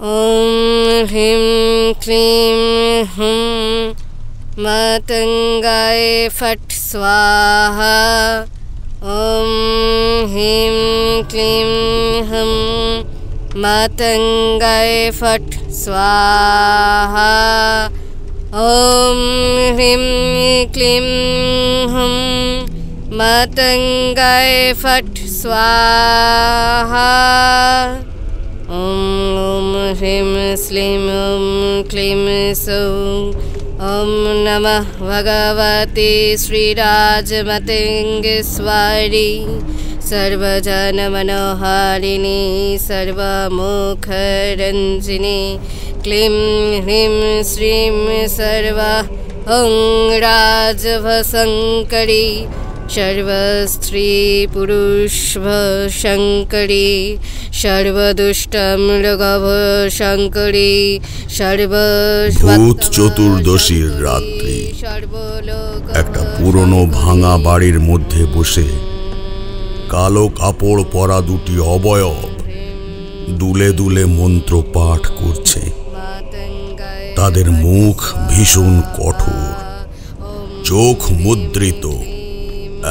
ॐ ह्रीं क्लीं हुं मातंगाय फट् स्वाहा। ॐ ह्रीं क्लीं हुं मातंगाय फट् स्वाहा। ॐ ह्रीं क्लीं हुं मातंगाय फट् स्वाहा। ॐ ह्रीं श्रीं ॐ क्लीं सौं। ॐ नमः भगवते श्रीराजमातङ्गेश्वरी सर्वजनमनोहारिणी सर्वमुखरञ्जिनी। क्लीं ह्रीं श्रीं सर्वा ॐ राजभशङ्करी सर्वस्त्री पुरुषभशङ्करी सर्वदुष्टमृगभशङ्करी ভূত চতুর্দশীর রাত্রি একটা পুরনো ভাঙা বাড়ির মধ্যে বসে কালো কাপড় পরা দুটি অবয়ব দুলে দুলে মন্ত্র পাঠ করছে। তাদের মুখ ভীষণ কঠোর, চোখ মুদ্রিত।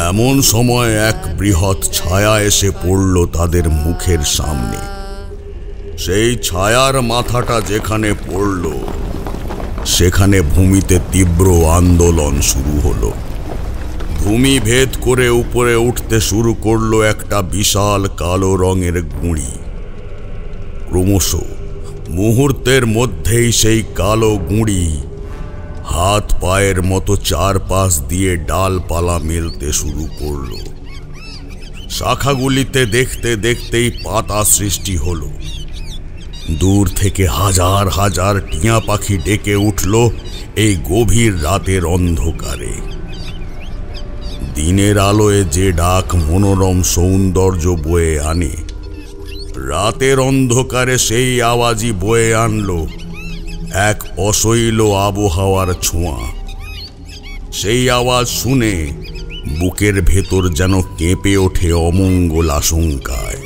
এমন সময় এক বৃহৎ ছায়া এসে পড়ল তাদের মুখের সামনে। সেই ছায়ার মাথাটা যেখানে পড়ল সেখানে ভূমিতে তীব্র আন্দোলন শুরু হলো। ভূমি ভেদ করে উপরে উঠতে শুরু করলো একটা বিশাল কালো রঙের গুঁড়ি। ক্রমশ মুহূর্তের মধ্যেই সেই কালো গুঁড়ি হাত পায়ের মতো চারপাশ দিয়ে ডালপালা মেলতে শুরু করল। শাখাগুলিতে দেখতে দেখতেই পাতা সৃষ্টি হলো। দূর থেকে হাজার হাজার টিয়া পাখি ডেকে উঠল এই গভীর রাতের অন্ধকারে। দিনের আলোয় যে ডাক মনোরম সৌন্দর্য বয়ে আনে, রাতের অন্ধকারে সেই আওয়াজই বয়ে আনলো এক অশৈল আবহাওয়ার ছোঁয়া। সেই আওয়াজ শুনে বুকের ভেতর যেন কেঁপে ওঠে অমঙ্গল আশঙ্কায়।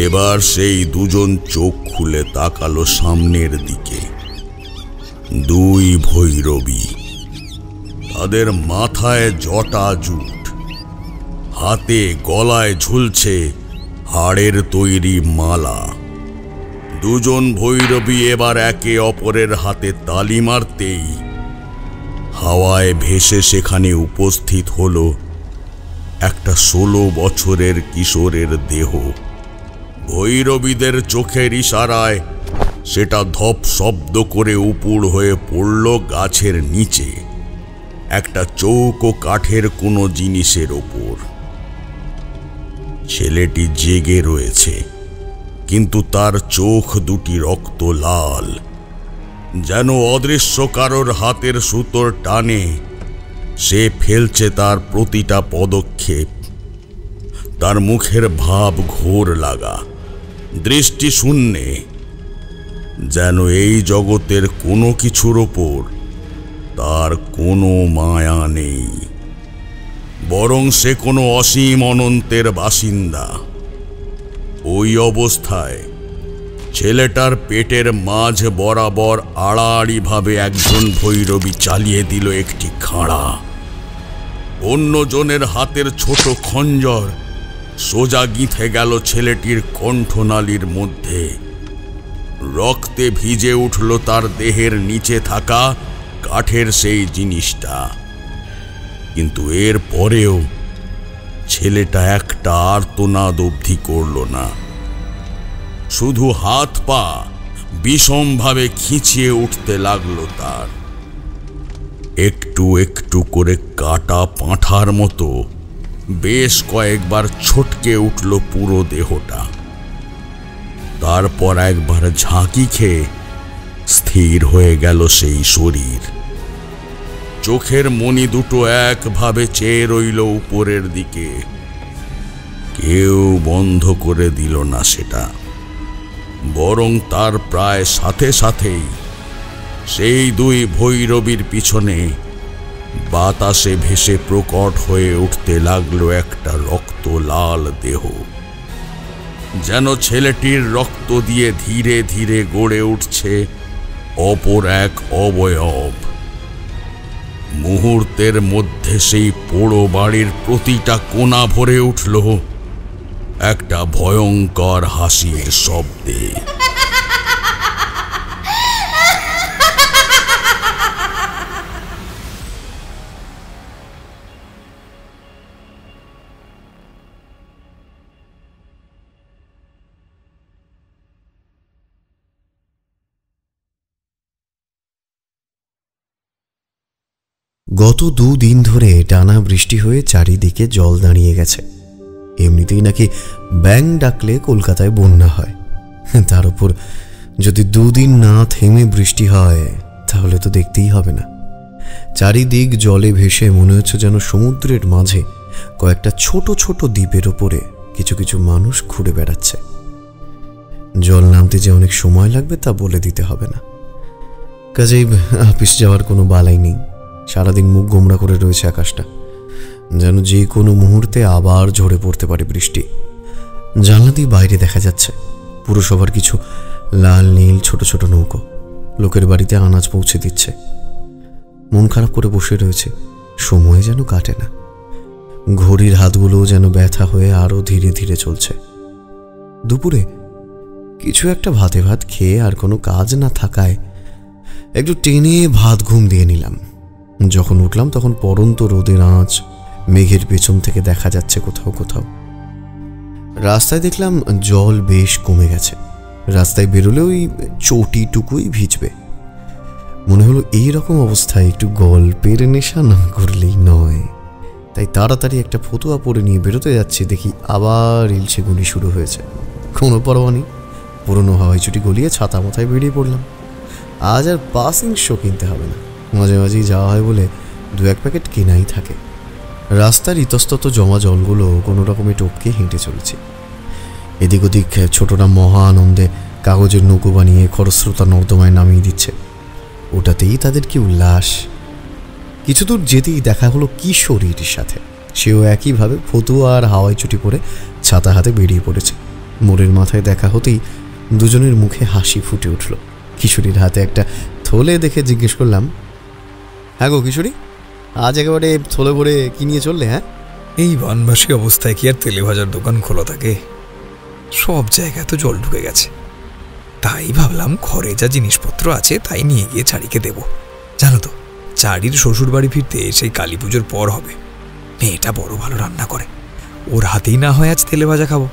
এবার সেই দুজন চোখ খুলে তাকালো সামনের দিকে। দুই ভৈরবী, তাদের মাথায় জটা জুট, হাতে গলায় ঝুলছে হাড়ের তৈরি মালা। দুজন ভৈরবী এবার একে অপরের হাতে তালি মারতেই হাওয়ায় ভেসে সেখানে উপস্থিত হলো একটা 16 বছরের কিশোরের দেহ। ভৈরবীদের চোখের ইশারায় সেটা ধপ শব্দ করে উপুড় হয়ে পড়ল গাছের নিচে একটা চৌকো কাঠের কোনো জিনিসের ওপর। ছেলেটি জেগে রয়েছে, কিন্তু তার চোখ দুটি রক্ত লাল, যেন অদৃশ্য কারোর হাতের সুতোর টানে সে ফেলছে তার প্রতিটা পদক্ষেপ। তার মুখের ভাব ঘোর লাগা, দৃষ্টি শূন্যে, যেন এই জগতের কোনো কিছুর ওপর তার কোনো মায়া নেই, বরং সে কোনো অসীম অনন্তের বাসিন্দা। ওই অবস্থায় ছেলেটার পেটের মাঝ বরাবর আড়াআড়িভাবে একজন ভৈরবী চালিয়ে দিল একটি খাঁড়া। অন্যজনের হাতের ছোট খঞ্জর সোজা গিঁথে গেল ছেলেটির কণ্ঠনালীর মধ্যে। রক্তে ভিজে উঠল তার দেহের নিচে থাকা কাঠের সেই জিনিসটা। কিন্তু এর পরেও ছেলেটা একটা আর্তনাদ অবধি করল না। শুধু হাত পা বিষমভাবে খিঁচিয়ে উঠতে লাগলো তার। একটু একটু করে কাটা পাঁঠার মতো বেশ কয়েকবার ছটকে উঠল পুরো দেহটা। তারপর একবার ঝাঁকি খেয়ে স্থির হয়ে গেল সেই শরীর। চোখের মণি দুটো একভাবে চেয়ে রইল উপরের দিকে। কেউ বন্ধ করে দিল না সেটা, বরং তার প্রায় সাথে সাথেই সেই দুই ভৈরবীর পিছনে বাতাসে ভেসে প্রকট হয়ে উঠতে লাগলো একটা রক্ত লাল দেহ। যেন ছেলেটির রক্ত দিয়ে ধীরে ধীরে গড়ে উঠছে অপর এক অবয়ব। মুহূর্তের মধ্যে সেই পোড়ো বাড়ির প্রতিটা কোণা ভরে উঠল একটা ভয়ঙ্কর হাসির শব্দে। গত 2 দিন ধরে টানা বৃষ্টি হয়ে চারিদিকে জল দাঁড়িয়ে গেছে। এমনিতেই নাকি ব্যাঙ ডাকলে কলকাতায় বন্যা হয়, তার উপর যদি 2 দিন না থেমে বৃষ্টি হয় তাহলে তো দেখতেই হবে না। চারিদিক জলে ভেসে মনে হচ্ছে যেন সমুদ্রের মাঝে কয়েকটা ছোট ছোট দ্বীপের ওপরে কিছু কিছু মানুষ ঘুরে বেড়াচ্ছে। জল নামতে যে অনেক সময় লাগবে তা বলে দিতে হবে না। কাজেই অফিস যাওয়ার কোনো বালাই নেই। সারাদিন মুখ গোমড়া করে রয়েছে আকাশটা, যেন যে কোনো মুহূর্তে আবার ঝরে পড়তে পারে বৃষ্টি। জানলা দিয়ে বাইরে দেখা যাচ্ছে পুরসভার কিছু লাল নীল ছোট ছোট নৌকো লোকের বাড়িতে আনাজ পৌঁছে দিচ্ছে। মন খারাপ করে বসে রয়েছে, সময় যেন কাটে না। ঘড়ির হাতগুলো যেন ব্যথা হয়ে আরো ধীরে ধীরে চলছে। দুপুরে কিছু একটা ভাতে ভাত খেয়ে আর কোনো কাজ না থাকায় একটু টেনে ভাত ঘুম দিয়ে নিলাম। যখন উঠলাম তখন পড়ন্ত রোদের আঁচ মেঘের পেছন থেকে দেখা যাচ্ছে কোথাও কোথাও। রাস্তায় দেখলাম জল বেশ কমে গেছে। রাস্তায় বেরোলে ওই চটিটুকুই ভিজবে। মনে হলো এই রকম অবস্থায় একটু গল্পের নেশা না করলেই নয়। তাই তাড়াতাড়ি একটা ফতুয়া পরে নিয়ে বেরোতে যাচ্ছি, দেখি আবার ইলশে গুলি শুরু হয়েছে। কোনো পরোয়া নেই, পুরনো হাওয়াই চুটি গলিয়ে ছাতা মাথায় বেরিয়ে পড়লাম। আজ আর পাসিং শো কিনতে হবে না, মাঝে মাঝেই যাওয়া হয় বলে 2-1 প্যাকেট কেনাই থাকে। রাস্তার ইতস্তত জমা জলগুলো কোনো রকমে টপকে হেঁটে চলেছে। এদিক ওদিক ছোটরা মহা আনন্দে কাগজের নৌকো বানিয়ে খরস্রোতা নর্দমায় নামিয়ে দিচ্ছে। ওটাতেই তাদের কি উল্লাস। কিছু দূর যেতেই দেখা হলো কিশোরীর সাথে। সেও একইভাবে ফতুয়া আর হাওয়াই চুটি পরে ছাতা হাতে বেরিয়ে পড়েছে। মোড়ের মাথায় দেখা হতেই দুজনের মুখে হাসি ফুটে উঠল। কিশোরীর হাতে একটা থলে দেখে জিজ্ঞেস করলাম, হ্যাঁ গো কিশোরী, আজ একেবারে থলে ভরে কি নিয়ে চললে? হ্যাঁ, এই বানবাসী অবস্থায় কি আর তেলে ভাজার দোকান খোলা থাকে? সব জায়গায় তো জল ঢুকে গেছে। তাই ভাবলাম ঘরে যা জিনিসপত্র আছে তাই নিয়ে গিয়ে চারিকে দেব। জানো তো, চারির শ্বশুর বাড়ি ফিরতে সেই কালী পুজোর পর হবে। মেয়েটা বড় ভালো রান্না করে, ওর হাতেই না হয় আজ তেলে ভাজা খাবো।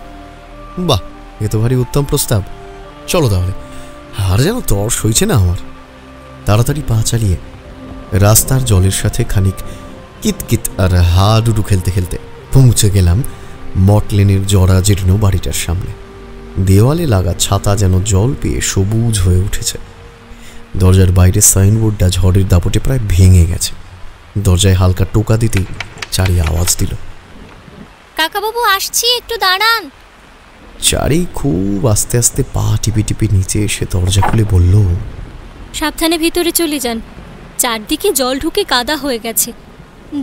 বাহ, এ তো ভারী উত্তম প্রস্তাব। চলো তাহলে। আর যেন তর্স হয়েছে না আমার। তাড়াতাড়ি পা চালিয়ে রাস্তার জলের সাথে খানিক কিতকিত আর হাডুডু খেলতে খেলতে পৌঁছে গেলাম মটলেনের জরা জীর্ণ বাড়িটার সামনে। দেওয়ালে লাগা ছাতা যেন জল পেয়ে সবুজ হয়ে উঠেছে। দরজার বাইরে সাইনবোর্ডটা ঝড়ের দাপটে প্রায় ভেঙে গেছে। দরজায় হালকা টোকা দিতেই চারি আওয়াজ দিল, কাকাবাবু আসছি, একটু দাঁড়ান। চারি খুব আস্তে আস্তে পা টিপে টিপে নিচে এসে দরজা খুলে বলল, সাবধানে ভিতরে চলে যান, চারদিকে জল ঢুকে কাদা হয়ে গেছে।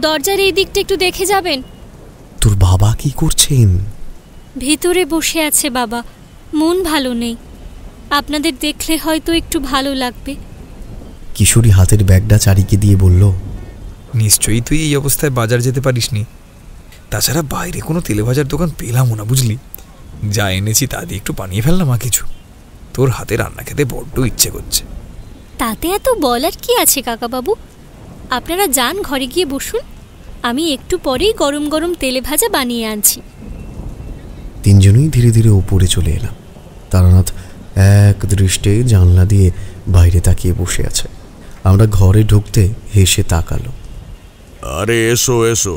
দরজার এই দিকটা একটু দেখে যাবেন। তোর বাবা কি করছেন? ভিতরে বসে আছে বাবা, মন ভালো নেই। আপনাদের দেখলে হয়তো একটু ভালো লাগবে। কিশোরী হাতের ব্যাগটা চারিকে দিয়ে বলল, নিশ্চয়ই তুই এই অবস্থায় বাজার যেতে পারিসনি। তাছাড়া বাইরে কোনো তেলে ভাজার দোকান পেলামও না, বুঝলি। যা এনেছি তা দিয়ে একটু বানিয়ে ফেললাম আর কিছু। তোর হাতে রান্না খেতে বড্ড ইচ্ছে করছে। তাতে এত বলার কি আছে কাকাবাবু? আপনারা যান, ঘরে গিয়ে বসুন, আমি একটু পরেই গরম গরম তেলে ভাজা বানিয়ে আনছি। তিনজনই ধীরে ধীরে ওপরে চলে এলাম। তারানাথ এক দৃষ্টে জানলা দিয়ে বাইরে তাকিয়ে বসে আছে। আমরা ঘরে ঢুকতে হেসে তাকালো। আরে এসো এসো,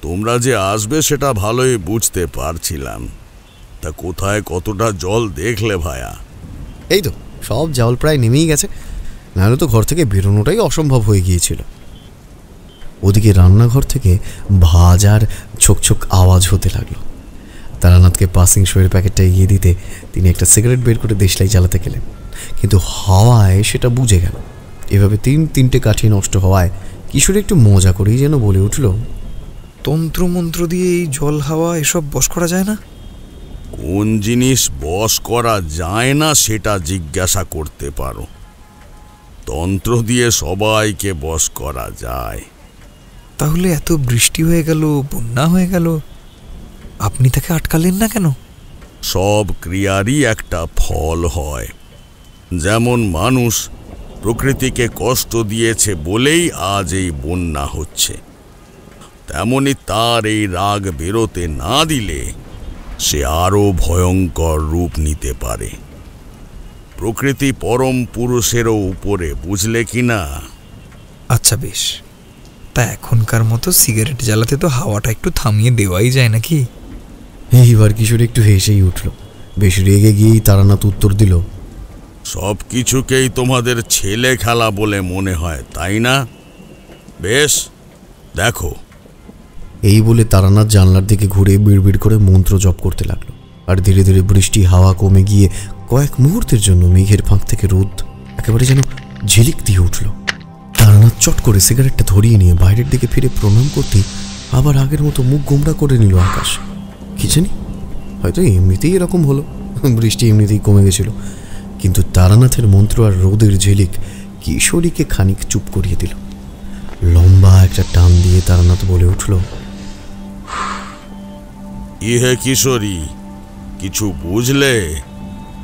তোমরা যে আসবে সেটা ভালোই বুঝতে পারছিলাম। তা কোথায় কতটা জল দেখলে ভায়া? এই তো সব জল প্রায় নেমেই গেছে, নাহলে তো ঘর থেকে বেরোনোটাই অসম্ভব হয়ে গিয়েছিল। ওদিকে রান্নাঘর থেকে ভাজার ছোকছোক আওয়াজ হতে লাগলো। তারানাথকে পাসিং শোয়ের প্যাকেটটা এগিয়ে দিতে তিনি একটা সিগারেট বের করে দেশলাই জ্বালাতে গেলেন, কিন্তু হাওয়ায় সেটা বুঝে গেল। এভাবে 3-3টে কাঠি নষ্ট হওয়ায় কিশোর একটু মজা করেই যেন বলে উঠল, তন্ত্রমন্ত্র দিয়ে এই জল হাওয়া এসব বশ করা যায় না? কোন জিনিস বশ করা যায় না সেটা জিজ্ঞাসা করতে পারো। তন্ত্র দিয়ে সবাইকে বশ করা যায়। তাহলে এত বৃষ্টি হয়ে গেল, বন্যা হয়ে গেল, আপনি তাকে আটকালেন না কেন? সব ক্রিয়ারই একটা ফল হয়। যেমন মানুষ প্রকৃতিকে কষ্ট দিয়েছে বলেই আজ এই বন্যা হচ্ছে, তেমনি তার এই রাগ বেরোতে না দিলে সে আরো ভয়ঙ্কর রূপ নিতে পারে। প্রকৃতি পরম পুরুষেরও উপরে, বুঝলে কি না? আচ্ছা বেশ, তা এখনকার মতো সিগারেট জ্বালাতে তো হাওয়াটা একটু থামিয়ে দেওয়াই যায় নাকি? এইবার কিশোর একটু হেসেই উঠল। বেশ রেগে গিয়েই তারানাথ উত্তর দিল, সব কিছুকেই তোমাদের ছেলে খেলা বলে মনে হয়, তাই না? বেশ, দেখো। এই বলে তারানাথ জানলার দিকে ঘুরে বিড়বিড় করে মন্ত্র জপ করতে লাগলো। আর ধীরে ধীরে বৃষ্টি হাওয়া কমে গিয়ে কয়েক মুহূর্তের জন্য মেঘের ফাঁক থেকে রোদ একেবারে যেন ঝিলিক দিয়ে উঠল। তারানাথ চট করে সিগারেটটা ধরিয়ে নিয়ে বাইরের দিকে ফিরে প্রণাম করতেই আবার আগের মতো মুখ গোমড়া করে নিল আকাশ। কি জানি, হয়তো এমনিতেই এরকম হলো, বৃষ্টি এমনিতেই কমে গেছিল। কিন্তু তারানাথের মন্ত্র আর রোদের ঝিলিক কিশোরীকে খানিক চুপ করিয়ে দিল। লম্বা একটা টান দিয়ে তারানাথ বলে উঠল, ইহে কিশোরী, কিছু বুঝলে?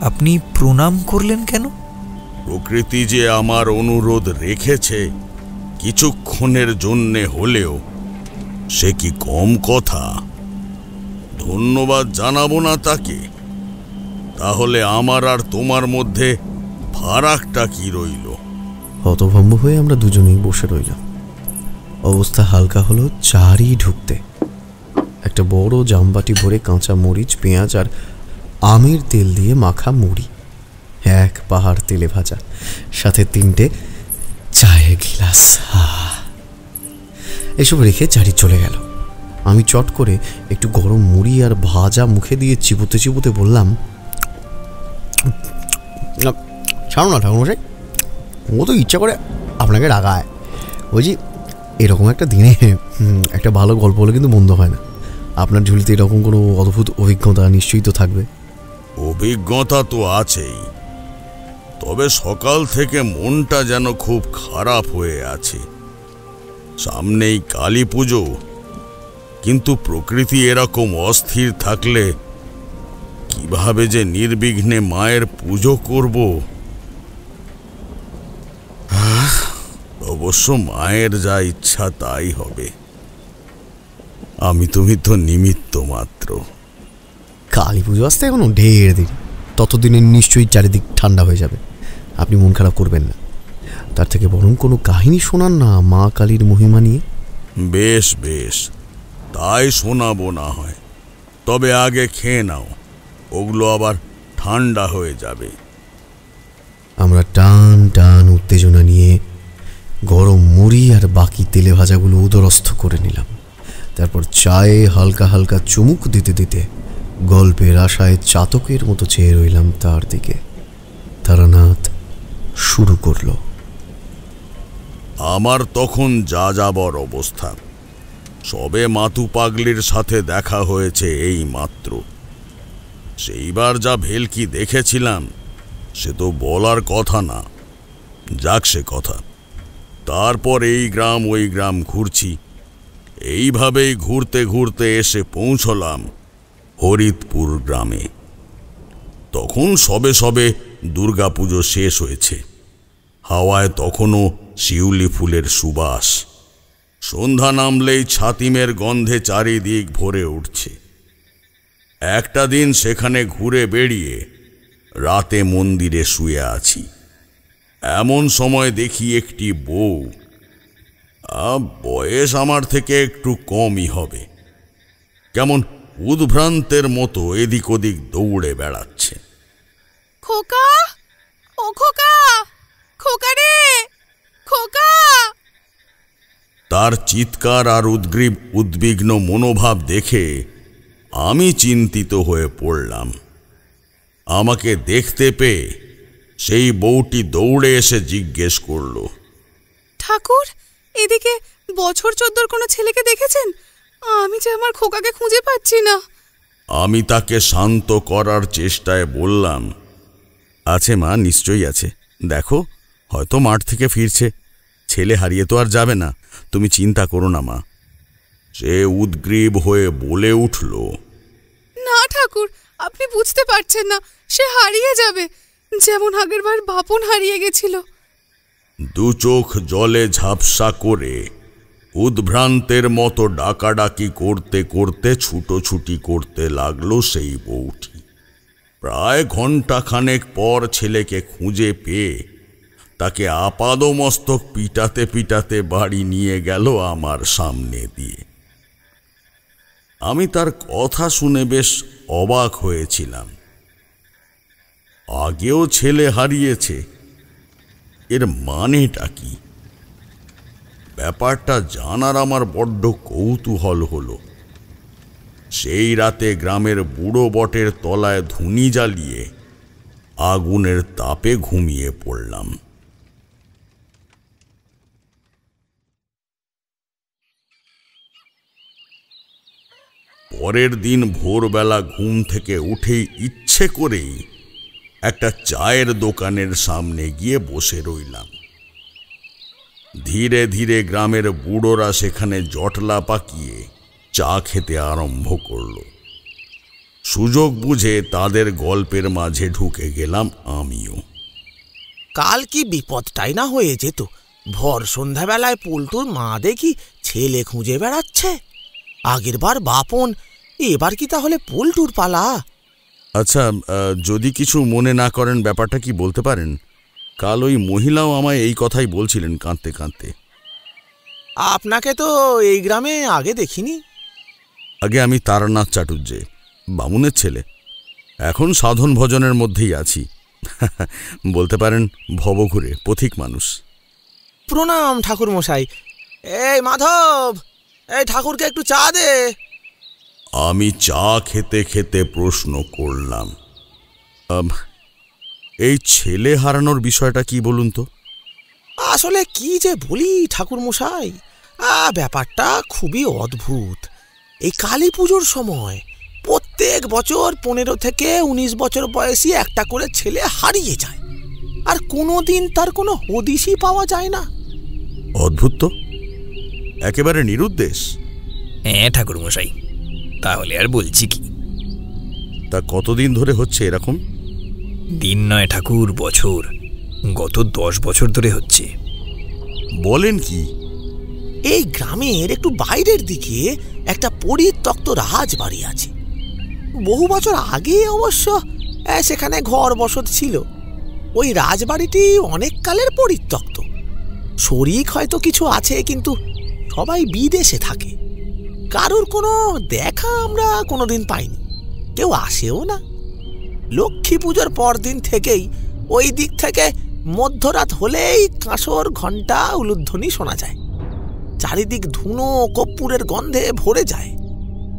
আপনি প্রণাম করলেন কেন? প্রকৃতি যে আমার অনুরোধ রেখেছে কিছুক্ষণের জন্যে হলেও, সে কি কম কথা? ধন্যবাদ জানাবো না তাকে? তাহলে আমার আর তোমার মধ্যে ফারাকটা কি রইল? হতভম্ব হয়ে আমরা দুজনেই বসে রইলাম। অবস্থা হালকা হলো চারই ঢুকতে। একটা বড় জামবাটি ভরে কাঁচা মরিচ, পেঁয়াজ আর আমের তেল দিয়ে মাখা মুড়ি, এক পাহাড় তেলে ভাজা, সাথে 3টে চায়ের গিলাস। এসব রেখে চারি চলে গেল। আমি চট করে একটু গরম মুড়ি আর ভাজা মুখে দিয়ে চিবোতে চিবোতে বললাম, ছাড়ো না ঠাকুরমশাই, ও তো ইচ্ছা করে আপনাকে রাগায়। বলছি, এরকম একটা দিনে একটা ভালো গল্প হলে কিন্তু মন্দ হয় না। আপনার ঝুলিতে এরকম কোনো অদ্ভুত অভিজ্ঞতা নিশ্চয়ই তো থাকবে। অভিজ্ঞতা তো আছেই, তবে সকাল থেকে মনটা যেন খুব খারাপ হয়ে আছে। সামনেই কালী পুজো, কিন্তু প্রকৃতি এরকম অস্থির থাকলে কিভাবে যে নির্বিঘ্নে মায়ের পুজো করব। অবশ্য মায়ের যা ইচ্ছা তাই হবে, তুমি তো নিমিত্ত মাত্র। কালী পুজো আসতে এখনো ঢের দিন, ততদিনে নিশ্চয়ই চারিদিক ঠান্ডা হয়ে যাবে। আপনি মন খারাপ করবেন না। তার থেকে বরং কোনো কাহিনী শোনান না মা কালীর মহিমা নিয়ে। বেশ বেশ, তাই শোনাবো না হয়। তবে আগে খেয়ে নাও, ওগুলো আবার ঠান্ডা হয়ে যাবে। আমরা টান টান উত্তেজনা নিয়ে গরম মুড়ি আর বাকি তেলে ভাজাগুলো উদরস্থ করে নিলাম। তারপর চায়ে হালকা হালকা চুমুক দিতে দিতে গল্পের আশায় চাতকের মতো চেয়ে রইলাম তার দিকে। তারানাথ শুরু করল। আমার তখন যা যাবার অবস্থা, সবে মাতু পাগলির সাথে দেখা হয়েছে এই মাত্র। সেইবার যা ভেলকি দেখেছিলাম সে তো বলার কথা না। যাক সে কথা। তারপর এই গ্রাম ওই গ্রাম ঘুরছি। এইভাবেই ঘুরতে ঘুরতে এসে পৌঁছলাম হরিদপুর গ্রামে। তখন সবে সবে দুর্গাপুজো শেষ হয়েছে। হাওয়ায় তখনও শিউলি ফুলের সুবাস। সন্ধ্যা নামলেই ছাতিমের গন্ধে চারিদিক ভরে উঠছে। একটা দিন সেখানে ঘুরে বেড়িয়ে রাতে মন্দিরে শুয়ে আছি। এমন সময় দেখি একটি বউ, বয়স আমার থেকে একটু কমই হবে, কেমন উদ্ভ্রান্তের মতো এদিক ওদিক দৌড়ে বেড়াচ্ছে। খোকা, ও খোকা, খোকা রে, খোকা। তার চিৎকার আর উদ্বিগ্ন মনোভাব দেখে আমি চিন্তিত হয়ে পড়লাম। আমাকে দেখতে পেয়ে সেই বউটি দৌড়ে এসে জিজ্ঞেস করল, ঠাকুর, এদিকে বছর 14 কোনো ছেলেকে দেখেছেন? আমি যে আমার খোকাকে খুঁজে পাচ্ছি না। আমি তাকে শান্ত করার চেষ্টায় বললাম, আছে মা, নিশ্চয়ই আছে। দেখো, হয়তো মাঠ থেকে ফিরছে, ছেলে হারিয়ে তো আর যাবে না, তুমি চিন্তা করো না মা। সে উদ্গ্রীব হয়ে বলে উঠল, না ঠাকুর, আপনি বুঝতে পারছেন না, সে হারিয়ে যাবে, যেমন আগেরবার বাপন হারিয়ে গেছিল। দু চোখ জলে ঝাপসা করে উদ্ভ্রান্তের মতো ডাকাডাকি করতে করতে ছুটোছুটি করতে লাগলো সেই বউটি। প্রায় ঘণ্টাখানেক পর ছেলেকে খুঁজে পেয়ে তাকে আপাদমস্তক পিটাতে পিটাতে বাড়ি নিয়ে গেল আমার সামনে দিয়ে। আমি তার কথা শুনে বেশ অবাক হয়েছিলাম। আগেও ছেলে হারিয়েছে, এর মানেটা কি? ব্যাপারটা জানার আমার বড্ড কৌতূহল হলো। সেই রাতে গ্রামের বুড়ো বটের তলায় ধুনি জ্বালিয়ে আগুনের তাপে ঘুমিয়ে পড়লাম। পরের দিন ভোরবেলা ঘুম থেকে উঠেই ইচ্ছে করেই একটা চায়ের দোকানের সামনে গিয়ে বসে রইলাম। ধীরে ধীরে গ্রামের বুড়োরা সেখানে জটলা পাকিয়ে চা খেতে আরম্ভ করল। সুযোগ বুঝে তাদের গল্পের মাঝে ঢুকে গেলাম আমিও। কাল কি বিপদটাই না হয়ে যেত! ভর সন্ধ্যাবেলায় পল্টুর মা দেখি ছেলে খুঁজে বেড়াচ্ছে। আগেরবার বাপন, এবার কি তাহলে পল্টুর পালা? আচ্ছা, যদি কিছু মনে না করেন, ব্যাপারটা কি বলতে পারেন? কাল ওই মহিলাও আমায় এই কথাই বলছিলেন কাঁদতে কাঁদতে। আপনাকে তো এই গ্রামে আগে দেখিনি। আগে আমি তারানাথ চাটুর্যে, বামুনের ছেলে। এখন সাধন ভজনের মধ্যেই আছি। বলতে পারেন ভবঘুরে পথিক মানুষ। প্রণাম ঠাকুর মশাই। এই মাধব, এই ঠাকুরকে একটু চা দে। আমি চা খেতে খেতে প্রশ্ন করলাম, এই ছেলে হারানোর বিষয়টা কি বলুন তো? আসলে কি যে বলি ঠাকুর মশাই, ব্যাপারটা খুবই অদ্ভুত। এই কালী পুজোর সময় প্রত্যেক বছর 15 থেকে 19 বছর বয়সী একটা করে ছেলে হারিয়ে যায়, আর কোনোদিন তার কোনো হদিশই পাওয়া যায় না। অদ্ভুত তো, একেবারে নিরুদ্দেশ। হ্যাঁ ঠাকুর মশাই, তাহলে আর বলছি কি? তা কতদিন ধরে হচ্ছে এরকম? দিন নয় ঠাকুর, বছর। গত 10 বছর ধরে হচ্ছে। বলেন কি? এই গ্রামের একটু বাইরের দিকে একটা পরিত্যক্ত রাজবাড়ি আছে। বহু বছর আগে অবশ্য সেখানে ঘর বসত ছিল। ওই রাজবাড়িটি অনেক কালের পরিত্যক্ত। শরিক হয়তো কিছু আছে, কিন্তু সবাই বিদেশে থাকে। কারোর কোনো দেখা আমরা কোনোদিন পাইনি, কেউ আসেও না। লক্ষ্মী পুজোর পরদিন থেকেই ওই দিক থেকে মধ্যরাত হলেই কাঁসর, ঘণ্টা, উলুধ্বনি শোনা যায়। চারিদিক ধুনো কর্পূরের গন্ধে ভরে যায়,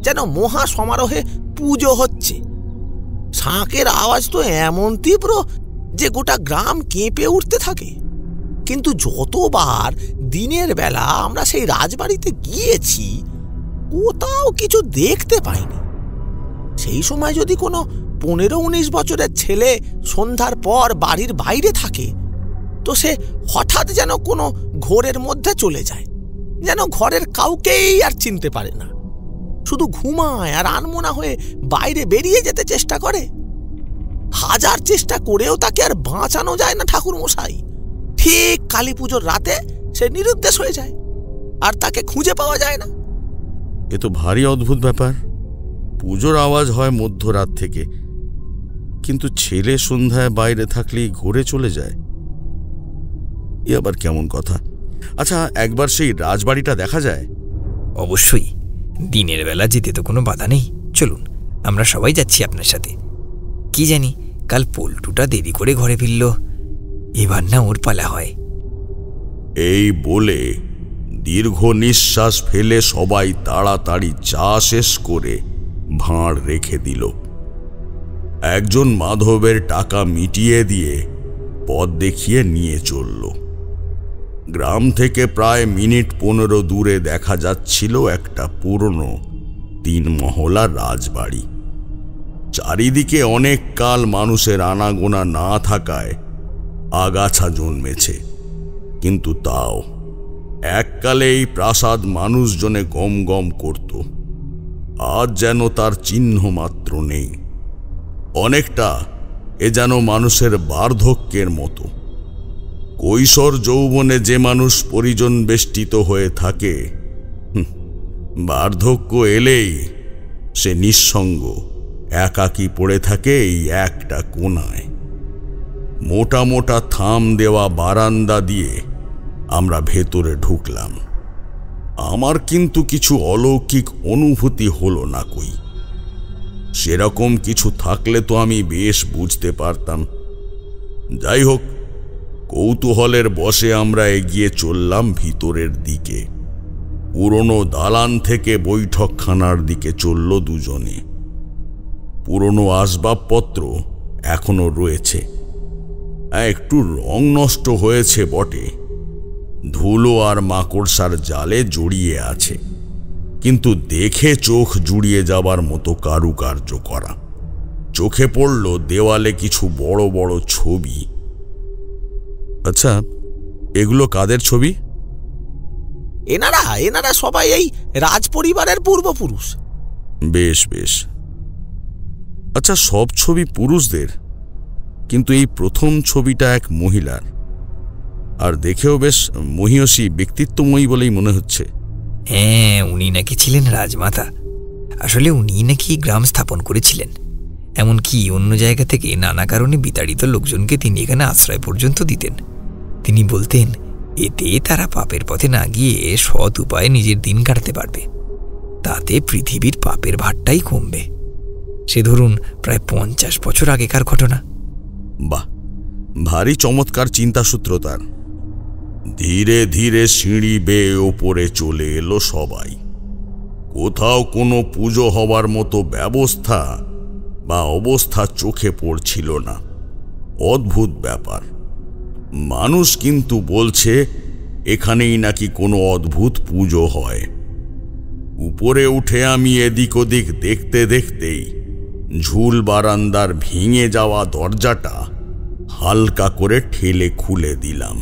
যেন মহা সমারোহে পুজো হচ্ছে। শাঁখের আওয়াজ তো এমন তীব্র যে গোটা গ্রাম কেঁপে উঠতে থাকে। কিন্তু যতবার দিনের বেলা আমরা সেই রাজবাড়িতে গিয়েছি, কোথাও কিছু দেখতে পাইনি। সেই সময় যদি কোনো 15-19 বছরের ছেলে সন্ধ্যার পর বাড়ির বাইরে থাকে, তো সে হঠাৎ যেন কোনো ঘোরের মধ্যে চলে যায়, যেন ঘরের কাউকেই আর চিনতে পারে না। শুধু ঘুমায় আর আনমনা হয়ে বাইরে বেরিয়ে যেতে চেষ্টা করে। হাজার চেষ্টা করেও তাকে আর বাঁচানো যায় না ঠাকুর মশাই। ঠিক কালী পুজোর রাতে সে নিরুদ্দেশ হয়ে যায়, আর তাকে খুঁজে পাওয়া যায় না। এ তো ভারী অদ্ভুত ব্যাপার। পুজোর আওয়াজ হয় মধ্যরাত থেকে, কিন্তু ছেলে সন্ধ্যায় বাইরে থাকলেই ঘুরে চলে যায়। এ আবার কেমন কথা? আচ্ছা, একবার সেই রাজবাড়িটা দেখা যায়? অবশ্যই, দিনের বেলা যেতে তো কোনো বাধা নেই। চলুন, আমরা সবাই যাচ্ছি আপনার সাথে। কি জানি কাল পল্টুটা দেরি করে ঘরে ফিরল, এবার না ওর পালা হয়। এই বলে দীর্ঘ নিঃশ্বাস ফেলে সবাই তাড়াতাড়ি চা শেষ করে ভাঁড় রেখে দিল। একজন মাধবের টাকা মিটিয়ে দিয়ে পথ দেখিয়ে নিয়ে চলল। গ্রাম থেকে প্রায় মিনিট 15 দূরে দেখা যাচ্ছিল একটা পুরনো 3 মহলা রাজবাড়ি। চারিদিকে অনেক কাল মানুষের আনাগোনা না থাকায় আগাছা জন্মেছে, কিন্তু তাও এককালে এই প্রাসাদ মানুষজনে গম গম করত। আজ যেন তার চিহ্ন মাত্র নেই। অনেকটা এ যেন মানুষের বার্ধক্যের মতো। কৈশোর যৌবনে যে মানুষ পরিজন বেষ্টিত হয়ে থাকে, বার্ধক্য এলেই সে নিঃসঙ্গ একাকী পড়ে থাকে এই একটা কোণায়। মোটা মোটা থাম দেওয়া বারান্দা দিয়ে আমরা ভেতরে ঢুকলাম। আমার কিন্তু কিছু অলৌকিক অনুভূতি হলো না কই। সেরকম কিছু থাকলে তো আমি বেশ বুঝতে পারতাম। যাই হোক, কৌতূহলের বশে আমরা এগিয়ে চললাম ভিতরের দিকে। পুরনো দালান থেকে বৈঠকখানার দিকে চলল দুজনে। পুরনো আসবাবপত্র এখনো রয়েছে, একটু রং নষ্ট হয়েছে বটে, ধুলো আর মাকড়সার জালে জড়িয়ে আছে, কিন্তু দেখে চোখ জুড়িয়ে যাবার মতো কারুকার্য করা। চোখে পড়ল দেওয়ালে কিছু বড় বড় ছবি। আচ্ছা, এগুলো কাদের ছবি? এনারা সবাই এই রাজপরিবারের পূর্বপুরুষ। বেশ বেশ। আচ্ছা, সব ছবি পুরুষদের, কিন্তু এই প্রথম ছবিটা এক মহিলার, আর দেখেও বেশ মহিয়সী ব্যক্তিত্বময়ী বলেই মনে হচ্ছে। হ্যাঁ, উনি নাকি ছিলেন রাজমাতা। আসলে উনি নাকি গ্রাম স্থাপন করেছিলেন, এমনকি অন্য জায়গা থেকে নানা কারণে বিতাড়িত লোকজনকে তিনি এখানে আশ্রয় পর্যন্ত দিতেন। তিনি বলতেন এতে তারা পাপের পথে না গিয়ে সৎ উপায়ে নিজের দিন কাটতে পারবে, তাতে পৃথিবীর পাপের ভারটাই কমবে। সে ধরুন প্রায় 50 বছর আগেকার ঘটনা। বাহ, ভারী চমৎকার চিন্তাসূত্র তার। ধীরে ধীরে সিঁড়ি বেয়ে ওপরে চলে এলো সবাই। কোথাও কোনো পুজো হবার মতো ব্যবস্থা বা অবস্থা চোখে পড়ছিল না। অদ্ভুত ব্যাপার। মানুষ কিন্তু বলছে এখানেই নাকি কোনো অদ্ভুত পুজো হয়। উপরে উঠে আমি এদিক ওদিক দেখতে দেখতেই ঝুল বারান্দার ভেঙে যাওয়া দরজাটা হালকা করে ঠেলে খুলে দিলাম।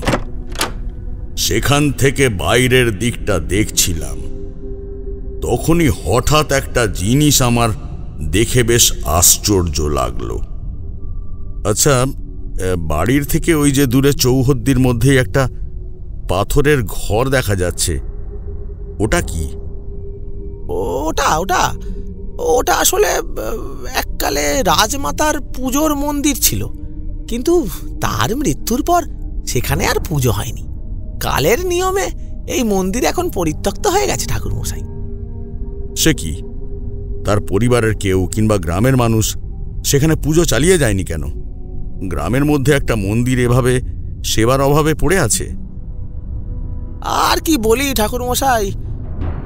সেখান থেকে বাইরের দিকটা দেখছিলাম। তখনই হঠাৎ একটা জিনিস আমার দেখে বেশ আশ্চর্য লাগলো। আচ্ছা, বাড়ির থেকে ওই যে দূরে চৌহদ্দির মধ্যেই একটা পাথরের ঘর দেখা যাচ্ছে, ওটা কি? ওটা আসলে এককালে রাজমাতার পুজোর মন্দির ছিল, কিন্তু তার মৃত্যুর পর সেখানে আর পুজো হয়নি। কালের নিয়মে এই মন্দির এখন পরিত্যক্ত হয়ে গেছে ঠাকুরমশাই। সে কি, তার পরিবারের কেউ কিংবা গ্রামের মানুষ সেখানে পুজো চালিয়ে যায়নি কেন? গ্রামের মধ্যে একটা মন্দির এভাবে সেবার অভাবে পড়ে আছে। আর কি বলি ঠাকুরমশাই,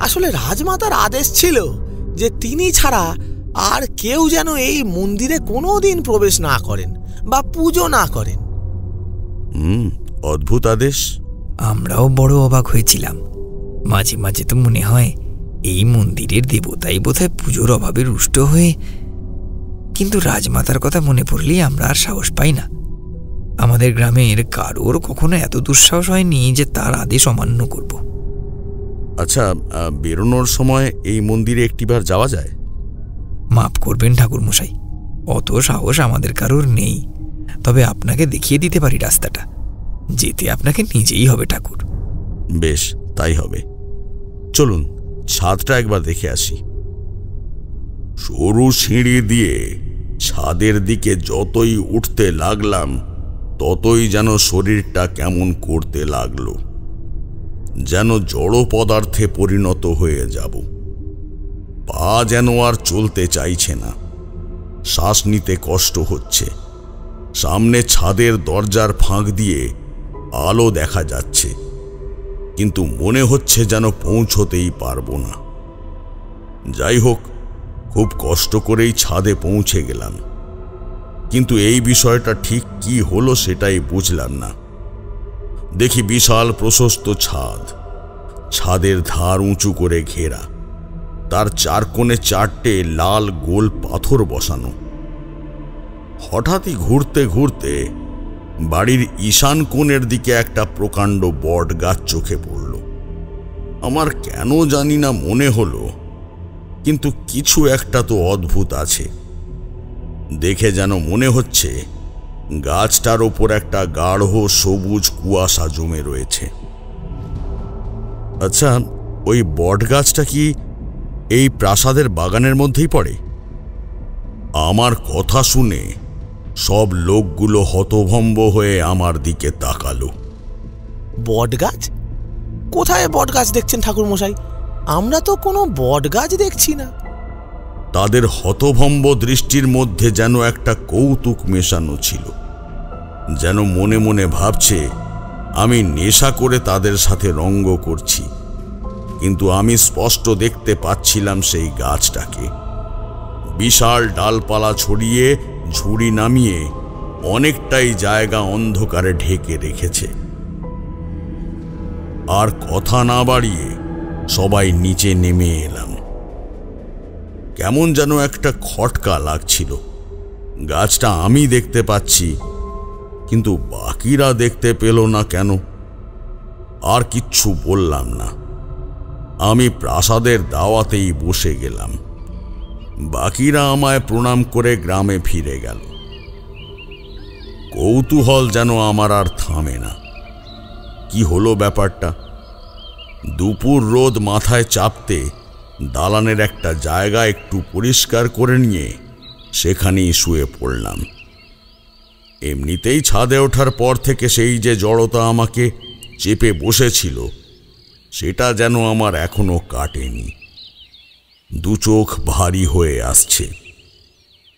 আসলে রাজমাতার আদেশ ছিল যে তিনি ছাড়া আর কেউ যেন এই মন্দিরে কোনোদিন প্রবেশ না করেন বা পুজো না করেন। অদ্ভুত আদেশ। আমরাও বড় অবাক হয়েছিলাম। মাঝে মাঝে তো মনে হয় এই মন্দিরের দেবতাই বোধহয় পুজোর অভাবে রুষ্ট হয়ে, কিন্তু রাজমাতার কথা মনে পড়লেই আমরা আর সাহস পাই না। আমাদের গ্রামের কারোর কখনো এত দুঃসাহস হয়নি যে তার আদেশ অমান্য করব। আচ্ছা, বেরোনোর সময় এই মন্দিরে একটিবার যাওয়া যায়? মাফ করবেন ঠাকুরমশাই, অত সাহস আমাদের কারোর নেই, তবে আপনাকে দেখিয়ে দিতে পারি রাস্তাটা। যেতে আপনাকে নিজেই হবে ঠাকুর। বেশ, তাই হবে। চলুন ছাদটা একবার দেখে আসি। সরু সিঁড়ি দিয়ে ছাদের দিকে যতই উঠতে লাগলাম ততই যেন শরীরটা কেমন করতে লাগলো, যেন জড় পদার্থে পরিণত হয়ে যাব। পা যেন আর চলতে চাইছে না, শ্বাস নিতে কষ্ট হচ্ছে। সামনে ছাদের দরজার ফাঁক দিয়ে আলো দেখা যাচ্ছে, কিন্তু মনে হচ্ছে যেন পৌঁছতেই পারবো না। যাই হোক, খুব কষ্ট করেই ছাদে পৌঁছে গেলাম, কিন্তু এই বিষয়টা ঠিক কি হলো সেটাই বুঝলাম না। দেখি বিশাল প্রশস্ত ছাদ, ছাদের ধার উঁচু করে ঘেরা, তার চার কোণে 4টে লাল গোল পাথর বসানো। হঠাৎই ঘুরতে ঘুরতে বাড়ির ঈশান কোণের দিকে একটা প্রকাণ্ড বট গাছ চোখে পড়ল। আমার কেন জানি না মনে হলো, কিন্তু কিছু একটা তো অদ্ভুত আছে। দেখে যেন মনে হচ্ছে গাছটার ওপর একটা গাঢ় সবুজ কুয়াশা জমে রয়েছে। আচ্ছা, ওই বট গাছটা কি এই প্রাসাদের বাগানের মধ্যেই পড়ে? আমার কথা শুনে সব লোকগুলো হতভম্ব হয়ে আমার দিকে তাকালো। বট গাছ? কোথায় বট গাছ দেখছেন ঠাকুর মশাই? আমরা তো কোনো বট গাছ দেখছি না। তাদের হতভম্ব দৃষ্টির মধ্যে যেন একটা কৌতুক মেশানো ছিল, যেন মনে মনে ভাবছে আমি নেশা করে তাদের সাথে রঙ্গ করছি। কিন্তু আমি স্পষ্ট দেখতে পাচ্ছিলাম সেই গাছটাকে বিশাল ডালপালা ছড়িয়ে ঝুড়ি নামিয়ে অনেকটাই জায়গা অন্ধকারে ঢেকে রেখেছে। আর কথা না বাড়িয়ে সবাই নিচে নেমে এলাম। কেমন যেন একটা খটকা লাগছিল। গাছটা আমি দেখতে পাচ্ছি, কিন্তু বাকিরা দেখতে পেল না কেন? আর কিচ্ছু বললাম না। আমি প্রাসাদের দাওয়াতেই বসে গেলাম। বাকিরা আমায় প্রণাম করে গ্রামে ফিরে গেল। কৌতূহল যেন আমার আর থামে না। কি হলো ব্যাপারটা? দুপুর রোদ মাথায় চাপতে দালানের একটা জায়গা একটু পরিষ্কার করে নিয়ে সেখানেই শুয়ে পড়লাম। এমনিতেই ছাদে ওঠার পর থেকে সেই যে জড়তা আমাকে চেপে বসেছিল, সেটা যেন আমার এখনো কাটেনি। দু চোখ ভারী হয়ে আসছে।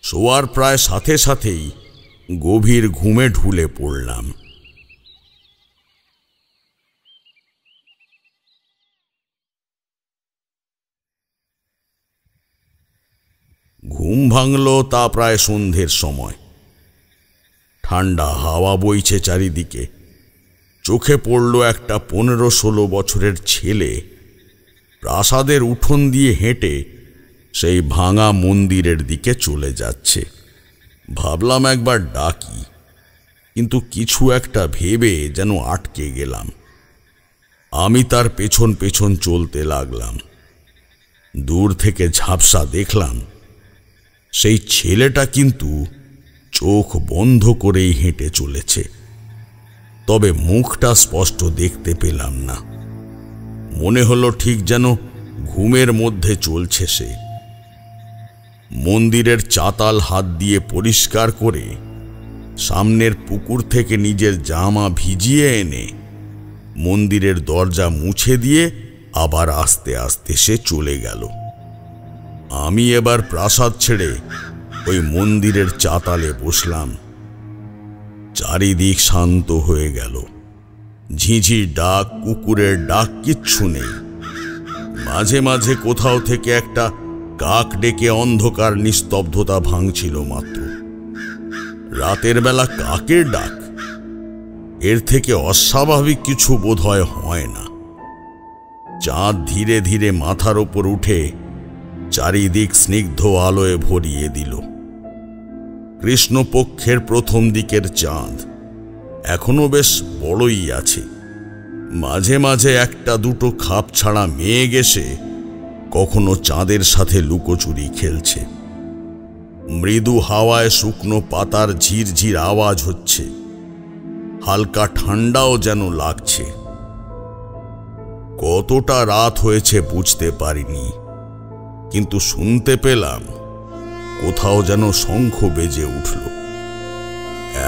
শোয়ার প্রায় সাথে সাথেই গভীর ঘুমে ঢুলে পড়লাম। ঘুম ভাঙল তা প্রায় সন্ধ্যের সময়। ঠান্ডা হাওয়া বইছে চারিদিকে। চোখে পড়ল একটা 15-16 বছরের ছেলে প্রাসাদের উঠোন দিয়ে হেঁটে সেই ভাঙা মন্দিরের দিকে চলে যাচ্ছে। ভাবলাম একবার ডাকি, কিন্তু কিছু একটা ভেবে যেন আটকে গেলাম। আমি তার পেছন পেছন চলতে লাগলাম। দূর থেকে ঝাপসা দেখলাম সেই ছেলেটা কিন্তু চোখ বন্ধ করেই হেঁটে চলেছে, তবে মুখটা স্পষ্ট দেখতে পেলাম না। মনে হলো ঠিক যেন ঘুমের মধ্যে চলছে সে। মন্দিরের চাতাল হাত দিয়ে পরিষ্কার করে সামনের পুকুর থেকে নিজের জামা ভিজিয়ে এনে মন্দিরের দরজা মুছে দিয়ে আবার আস্তে আস্তে সে চলে গেল। আমি এবার প্রাসাদ ছেড়ে ওই মন্দিরের চাতালে বসলাম। চারিদিক শান্ত হয়ে গেল। ঝিঁঝির ডাক, কুকুরের ডাক কিচ্ছু নেই। মাঝে মাঝে কোথাও থেকে একটা কাক ডেকে অন্ধকার নিস্তব্ধতা ভাঙছিল মাত্র। রাতের বেলা কাকের ডাক, এর থেকে অস্বাভাবিক কিছু বোধহয় হয় না। চাঁদ ধীরে ধীরে মাথার ওপর উঠে চারিদিক স্নিগ্ধ আলোয় ভরিয়ে দিল। কৃষ্ণপক্ষের প্রথম দিকের চাঁদ এখনো বেশ বড়ই আছে। মাঝে মাঝে একটা দুটো খাপ ছাড়া মেঘ এসে কখনো চাঁদের সাথে লুকোচুরি খেলছে। মৃদু হাওয়ায় শুকনো পাতার ঝিরঝির আওয়াজ হচ্ছে। হালকা ঠান্ডাও যেন লাগছে। কতটা রাত হয়েছে বুঝতে পারিনি, কিন্তু শুনতে পেলাম কোথাও যেন শঙ্খ বেজে উঠল।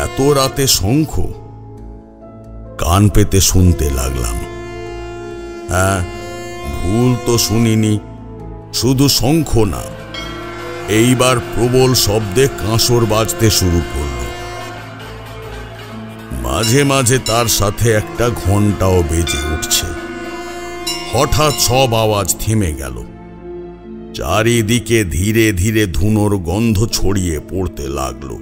এত রাতে শঙ্খ? কান পেতে শুনতে লাগলাম। হ্যাঁ, ভুল তো শুনিনি। শুধু শঙ্খ না, এইবার প্রবল শব্দে কাঁসর বাজতে শুরু করল। মাঝে মাঝে তার সাথে একটা ঘণ্টাও বেজে উঠছে। হঠাৎ সব আওয়াজ থেমে গেল। চারিদিকে ধীরে ধীরে ধুনোর গন্ধ ছড়িয়ে পড়তে লাগলো।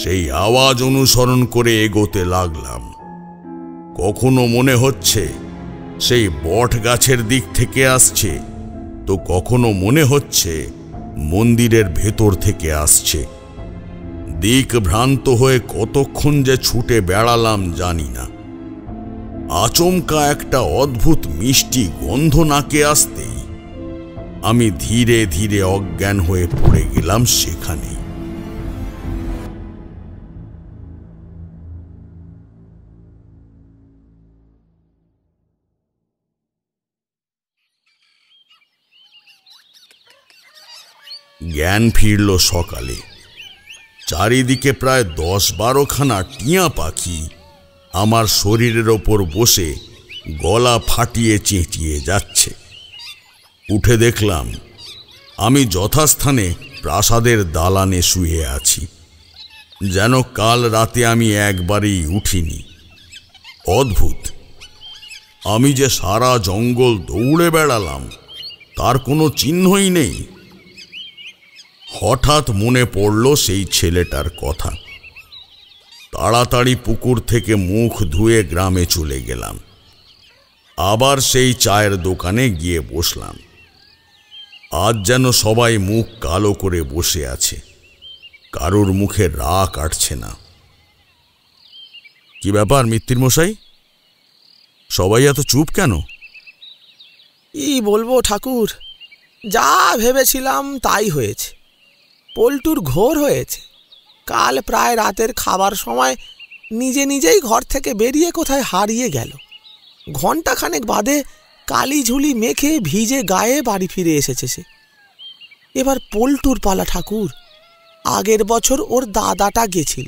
সেই আওয়াজ অনুসরণ করে এগোতে লাগলাম। কখনো মনে হচ্ছে সেই বট গাছের দিক থেকে আসছে, তো কখনো মনে হচ্ছে মন্দিরের ভেতর থেকে আসছে। দিক ভ্রান্ত হয়ে কতক্ষণ যে ছুটে বেড়ালাম জানি না। আচমকা একটা অদ্ভুত মিষ্টি গন্ধ নাকে আসতেই আমি ধীরে ধীরে অজ্ঞান হয়ে পড়ে গেলাম সেখানে। জ্ঞান ফিরল সকালে। চারিদিকে প্রায় 10-12খানা টিয়া পাখি আমার শরীরের ওপর বসে গলা ফাটিয়ে চেঁচিয়ে যাচ্ছে। উঠে দেখলাম আমি যথাস্থানে প্রাসাদের দালানে শুয়ে আছি, যেন কাল রাতে আমি একবারেই উঠিনি। অদ্ভুত, আমি যে সারা জঙ্গল দৌড়ে বেড়ালাম তার কোনো চিহ্নই নেই। হঠাৎ মনে পড়ল সেই ছেলেটার কথা। তাড়াতাড়ি পুকুর থেকে মুখ ধুয়ে গ্রামে চলে গেলাম। আবার সেই চায়ের দোকানে গিয়ে বসলাম। আজ যেন সবাই মুখ কালো করে বসে আছে, কারোর মুখে রাগ কাটছে না। কি ব্যাপার মিত্তির মশাই, সবাই এত চুপ কেন? কি বলবো ঠাকুর, যা ভেবেছিলাম তাই হয়েছে। পল্টুর ঘোর হয়েছে। কাল প্রায় রাতের খাবার সময় নিজে নিজেই ঘর থেকে বেরিয়ে কোথায় হারিয়ে গেল। ঘণ্টাখানেক বাদে কালি ঝুলি মেখে ভিজে গায়ে বাড়ি ফিরে এসেছে সে। এবার পল্টুর পালা ঠাকুর। আগের বছর ওর দাদাটা গেছিল।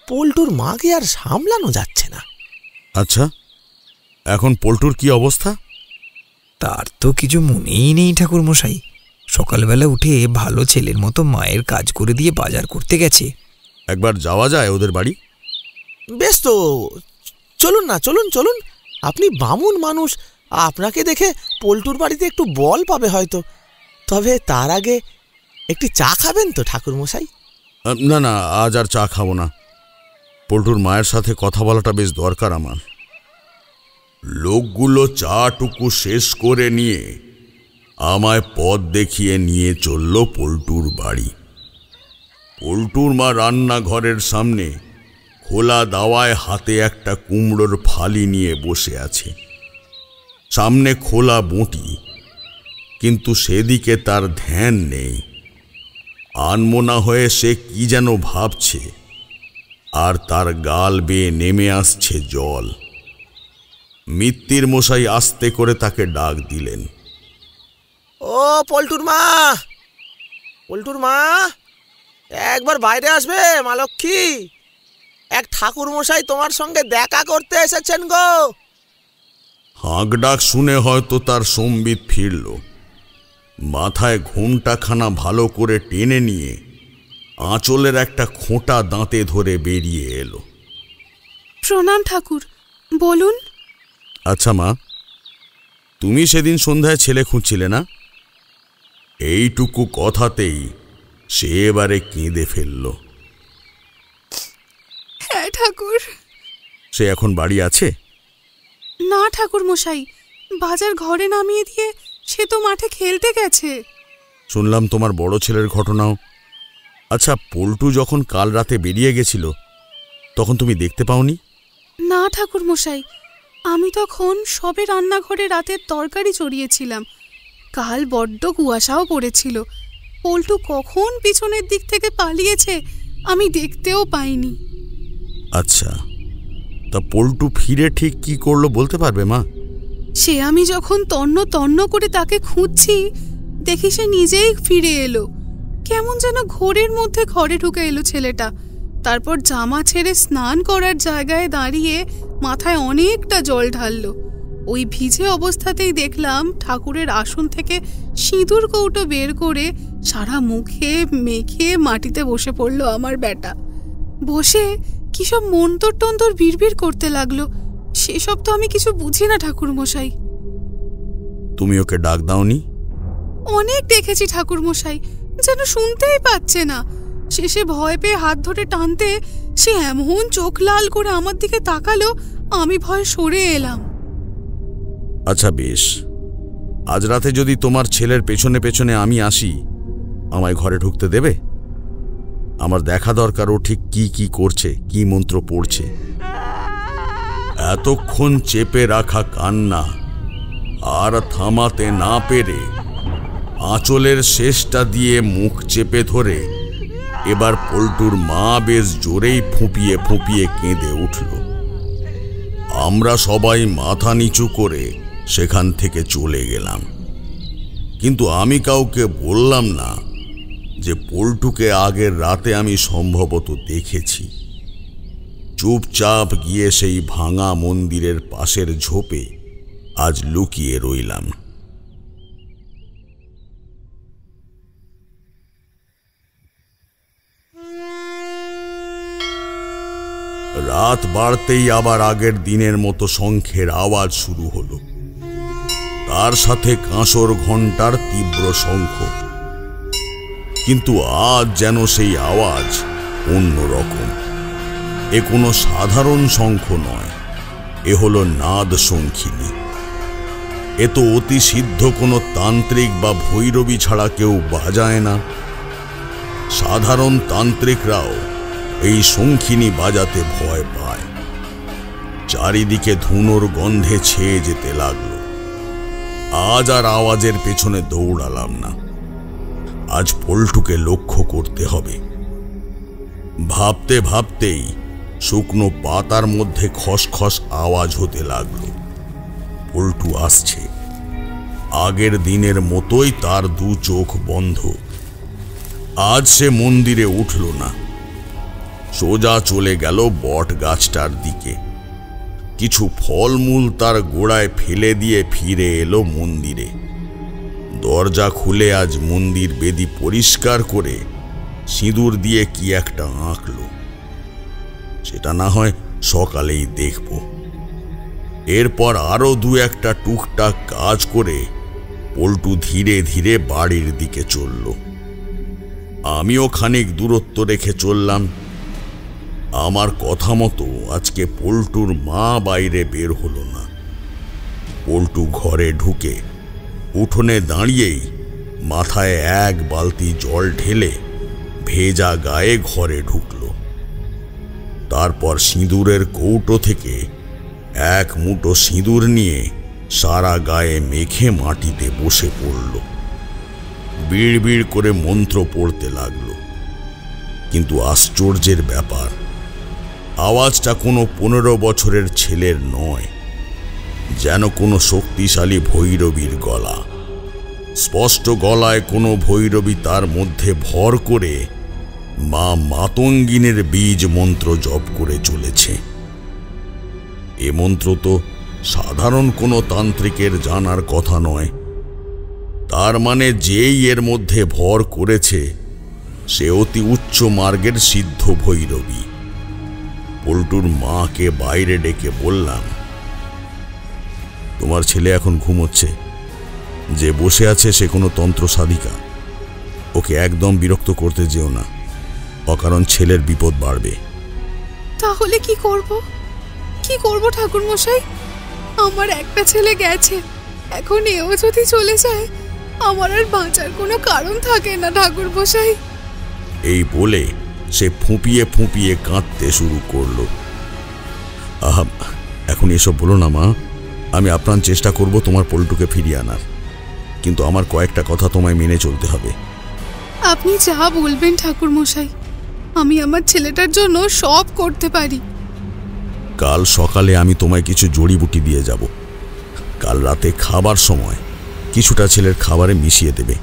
পল্টুর মাকে আর সামলানো যাচ্ছে না। আচ্ছা, এখন পল্টুর কি অবস্থা? তার তো কিছু মনেই নেই ঠাকুর মশাই। সকালবেলা উঠে ভালো ছেলের মতো মায়ের কাজ করে দিয়ে বাজার করতে গেছে। একবার যাওয়া যায় ওদের বাড়ি? বেশ তো, চলুন না, চলুন চলুন। আপনি বামুন মানুষ, আপনাকে দেখে পল্টুর বাড়িতে একটু বল পাবে হয়তো। তবে তার আগে একটি চা খাবেন তো ঠাকুর মশাই? না না, আজ আর চা খাবো না। পল্টুর মায়ের সাথে কথা বলাটা বেশ দরকার আমার। লোকগুলো চাটুকু শেষ করে নিয়ে আমায় পথ দেখিয়ে নিয়ে চলল পল্টুর বাড়ি। পল্টুর মা রান্নাঘরের সামনে খোলা দাওয়ায় হাতে একটা কুমড়োর ফালি নিয়ে বসে আছে। সামনে খোলা বঁটি, কিন্তু সেদিকে তার ধ্যান নেই। আনমনা হয়ে সে কি যেন ভাবছে, আর তার গাল বেয়ে নেমে আসছে জল। মিত্তির মশাই আস্তে করে তাকে ডাক দিলেন। ও পল্টুর মা, পল্টুর মা, একবার বাইরে আসবে মা লক্ষ্মী। এক ঠাকুর মশাই তোমার সঙ্গে দেখা করতে এসেছেন গো। হাঁক ডাক শুনে হয়তো তার সম্বিত ফিরল। মাথায় ঘোমটাখানা ভালো করে টেনে নিয়ে আঁচলের একটা খোঁটা দাঁতে ধরে বেরিয়ে এলো। প্রণাম ঠাকুর, বলুন। আচ্ছা মা, তুমি সেদিন সন্ধ্যায় ছেলে খুঁজছিলে না? এইটুকু কথাতেই সে এবারে কেঁদে ফেলল। হ্যাঁ ঠাকুর। সে এখন বাড়ি আছে? না ঠাকুর মশাই, বাজার ঘরে নামিয়ে দিয়ে সে তো মাঠে খেলতে গেছে। শুনলাম তোমার বড় ছেলের ঘটনাও। আচ্ছা, পল্টু যখন কাল রাতে বেরিয়ে গেছিল তখন তুমি দেখতে পাওনি? না ঠাকুর মশাই, আমি তখন সবে রান্নাঘরে রাতের তরকারি চড়িয়েছিলাম। কাল বড্ড কুয়াশাও পড়েছিল। পল্টু কখন পিছনের দিক থেকে পালিয়েছে আমি দেখতেও পাইনি। আচ্ছা, তা পল্টু ফিরে ঠিক কি করলো বলতে পারবে মা? সে আমি যখন তন্ন তন্ন করে তাকে খুঁজছি, দেখি সে নিজেই ফিরে এলো। কেমন যেন ঘোরের মধ্যে ঘরে ঢুকে এলো ছেলেটা। তারপর জামা ছেড়ে স্নান করার জায়গায় দাঁড়িয়ে মাথায় অনেকটা জল ঢাললো। ওই ভিজে অবস্থাতেই দেখলাম ঠাকুরের আসন থেকে সিঁদুর কৌটো বের করে সারা মুখে মেখে মাটিতে বসে পড়লো আমার বেটা। বসে কিসব মন্তর টন্তর বিড়বিড় করতে লাগলো। সেসব তো আমি কিছু বুঝি না ঠাকুর মশাই। তুমি ওকে ডাক দাওনি? অনেক দেখেছি ঠাকুর মশাই, যেন শুনতেই পাচ্ছে না। শেষে ভয় পেয়ে হাত ধরে টানতে সে এমন চোখ লাল করে আমার দিকে তাকালো, আমি ভয়ে সরে এলাম। আচ্ছা বেশ, আজ রাতে যদি তোমার ছেলের পেছনে পেছনে আমি আসি, আমায় ঘরে ঢুকতে দেবে? আমার দেখা দরকার ও ঠিক কি কি করছে, কি মন্ত্র পড়ছে। এতক্ষণ চেপে রাখা কান্না আর থামাতে না পেরে আঁচলের শেষটা দিয়ে মুখ চেপে ধরে এবার পল্টুর মা বেশ জোরেই ফুঁপিয়ে ফুঁপিয়ে কেঁদে উঠল। আমরা সবাই মাথা নিচু করে সেখান থেকে চলে গেলাম, কিন্তু আমি কাউকে বললাম না যে পল্টুকে আগের রাতে আমি সম্ভবত দেখেছি। চুপচাপ গিয়ে সেই ভাঙা মন্দিরের পাশের ঝোপে আজ লুকিয়ে রইলাম। রাত বাড়তেই আবার আগের দিনের মতো শঙ্খের আওয়াজ শুরু হলো, তার সাথে কাঁসর ঘণ্টার তীব্র শঙ্খ। কিন্তু আজ যেন সেই আওয়াজ অন্যরকম। এ কোনো সাধারণ শঙ্খ নয়, এ হলো নাদ শঙ্খিনী। এ তো অতি সিদ্ধ কোনো তান্ত্রিক বা ভৈরবী ছাড়া কেউ বাজায় না। সাধারণ তান্ত্রিকরাও এই শঙ্খিনী বাজাতে ভয় পায়। চারিদিকে ধুনোর গন্ধে ছেয়ে যেতে লাগলো। আজ আর আওয়াজের পেছনে দৌড়ালাম না, আজ পল্টুকে লক্ষ্য করতে হবে। ভাবতে ভাবতেই শুকনো পাতার মধ্যে খসখস আওয়াজ হতে লাগলো। পল্টু আসছে। আগের দিনের মতোই তার দু চোখ বন্ধ। আজ সে মন্দিরে উঠল না, সোজা চলে গেল বট গাছটার দিকে। কিছু ফলমূল তার গোড়ায় ফেলে দিয়ে ফিরে এলো মন্দিরে। দরজা খুলে আজ মন্দির বেদি পরিষ্কার করে সিঁদুর দিয়ে কি একটা আঁকল। সেটা না হয় সকালেই দেখব। এরপর আরো দু একটা টুকটাক কাজ করে পল্টু ধীরে ধীরে বাড়ির দিকে চলল। আমিও খানিক দূরত্ব রেখে চললাম। আমার কথা মতো আজকে পল্টুর মা বাইরে বের হলো না। পল্টু ঘরে ঢুকে উঠোনে দাঁড়িয়েই মাথায় এক বালতি জল ঢেলে ভেজা গায়ে ঘরে ঢুকল। তারপর সিঁদুরের কৌটো থেকে এক মুঠো সিঁদুর নিয়ে সারা গায়ে মেখে মাটিতে বসে পড়ল। বিড় বিড় করে মন্ত্র পড়তে লাগল। কিন্তু আশ্চর্যের ব্যাপার, আওয়াজটা কোনো 15 বছরের ছেলের নয়, যেন কোনো শক্তিশালী ভৈরবীর গলা। স্পষ্ট গলায় কোনো ভৈরবী তার মধ্যে ভর করে মা মাতঙ্গিনীর বীজ মন্ত্র জপ করে চলেছে। এ মন্ত্র তো সাধারণ কোনো তান্ত্রিকের জানার কথা নয়। তার মানে যেই এর মধ্যে ভর করেছে সে অতি উচ্চ মার্গের সিদ্ধ ভৈরবী। পল্টুর মাকে বাইরে ডেকে বললাম, তোমার ছেলে এখন ঘুমোচ্ছে। যে বসে আছে সে কোনো তন্ত্র সাধিকা। ওকে একদম বিরক্ত করতে যেও না, অকারণ ছেলের বিপদ বাড়বে। তাহলে কি করব? কি করব ঠাকুর মশাই? আমার একটা ছেলে গেছে, এখন এও যদি চলে যায় আমার আর বাঁচার কোনো কারণ থাকে না ঠাকুর মশাই। এই বলে সে ফুঁপিয়ে ফুঁপিয়ে কাঁদতে শুরু করল। আহা, এখন এসব বলো না মা। আমি আপ্রাণ চেষ্টা করব তোমার পল্টুকে ফিরিয়ে আনার, কিন্তু আমার কয়েকটা কথা তোমায় মেনে চলতে হবে। আপনি যা বলবেন ঠাকুর মশাই, আমি আমার ছেলেটার জন্য সব করতে পারি। কাল সকালে আমি তোমায় কিছু জড়িবুটি দিয়ে যাব। কাল রাতে খাবার সময় কিছুটা ছেলের খাবারে মিশিয়ে দেবে,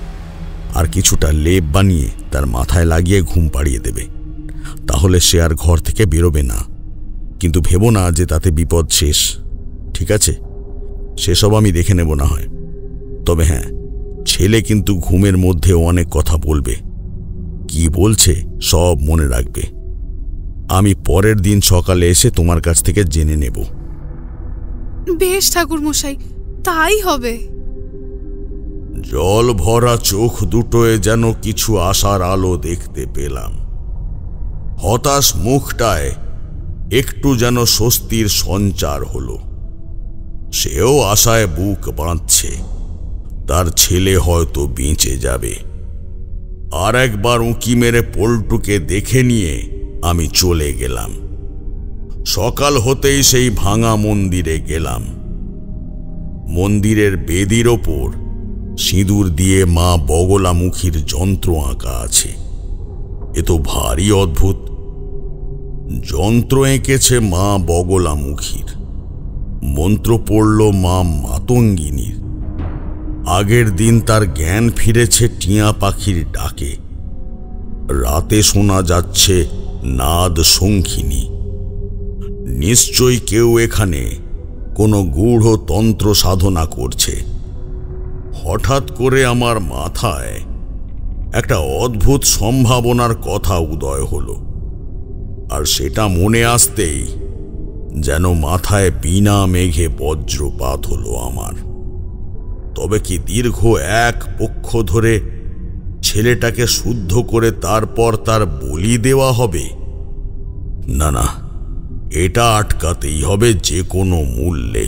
আর কিছুটা লেপ বানিয়ে তার মাথায় লাগিয়ে ঘুম পাড়িয়ে দেবে। তাহলে সে আর ঘর থেকে বেরোবে না। কিন্তু ভেবো না যে তাতে বিপদ শেষ, ঠিক আছে? সেসব আমি দেখে নেব না হয়। তবে হ্যাঁ, ছেলে কিন্তু ঘুমের মধ্যে অনেক কথা বলবে। কি বলছে সব মনে রাখবে। আমি পরের দিন সকালে এসে তোমার কাছ থেকে জেনে নেব। বেশ ঠাকুর মশাই, তাই হবে। জল ভরা চোখ দুটোয় যেন কিছু আশার আলো দেখতে পেলাম। হতাশ মুখটায় একটু যেন স্বস্তির সঞ্চার হলো। সেও আশায় বুক বাঁধছে, তার ছেলে হয়তো বেঁচে যাবে। আর একবার উঁকি মেরে পল্টুকে দেখে নিয়ে আমি চলে গেলাম। সকাল হতেই সেই ভাঙা মন্দিরে গেলাম। মন্দিরের বেদির ওপর সিঁদুর দিয়ে মা বগলামুখীর যন্ত্র আঁকা আছে। এ তো ভারী অদ্ভুত। যন্ত্র এঁকেছে মা বগলামুখীর, মন্ত্র পড়ল মা মাতঙ্গিনীর। আগের দিন তার জ্ঞান ফিরেছে টিয়া পাখির ডাকে। রাতে শোনা যাচ্ছে নাদ শঙ্খিনী। নিশ্চয়ই কেউ এখানে কোনো গূঢ় তন্ত্র সাধনা করছে। হঠাৎ করে আমার মাথায় একটা অদ্ভুত সম্ভাবনার কথা উদয় হলো, আর সেটা মনে আসতেই যেন মাথায় বিনা মেঘে বজ্রপাত হলো আমার। তবে কি দীর্ঘ এক পক্ষ ধরে ছেলেটাকে শুদ্ধ করে তারপর তার বলি দেওয়া হবে? না না, এটা আটকাতেই হবে যে কোনো মূল্যে।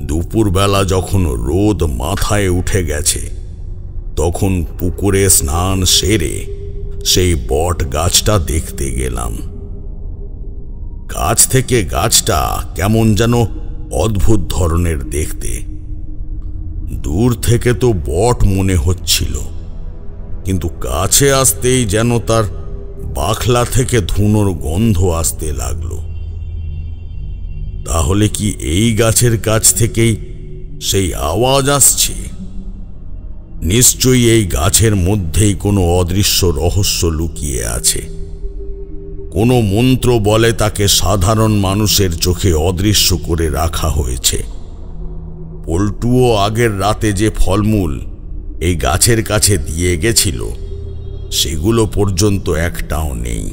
দুপুরবেলা যখন রোদ মাথায় উঠে গেছে, তখন পুকুরে স্নান সেরে সেই বট গাছটা দেখতে গেলাম। গাছ থেকে গাছটা কেমন যেন অদ্ভুত ধরনের দেখতে। দূর থেকে তো বট মনে হচ্ছিল, কিন্তু কাছে আসতেই যেন তার বাখলা থেকে ধুনোর গন্ধ আসতে লাগলো। তাহলে কি এই গাছের কাছ থেকেই সেই আওয়াজ আসছে? নিশ্চয়ই এই গাছের মধ্যেই কোনো অদৃশ্য রহস্য লুকিয়ে আছে। কোনো মন্ত্র বলে তাকে সাধারণ মানুষের চোখে অদৃশ্য করে রাখা হয়েছে। পল্টুও আগের রাতে যে ফলমূল এই গাছের কাছে দিয়ে গেছিল, সেগুলো পর্যন্ত একটাও নেই।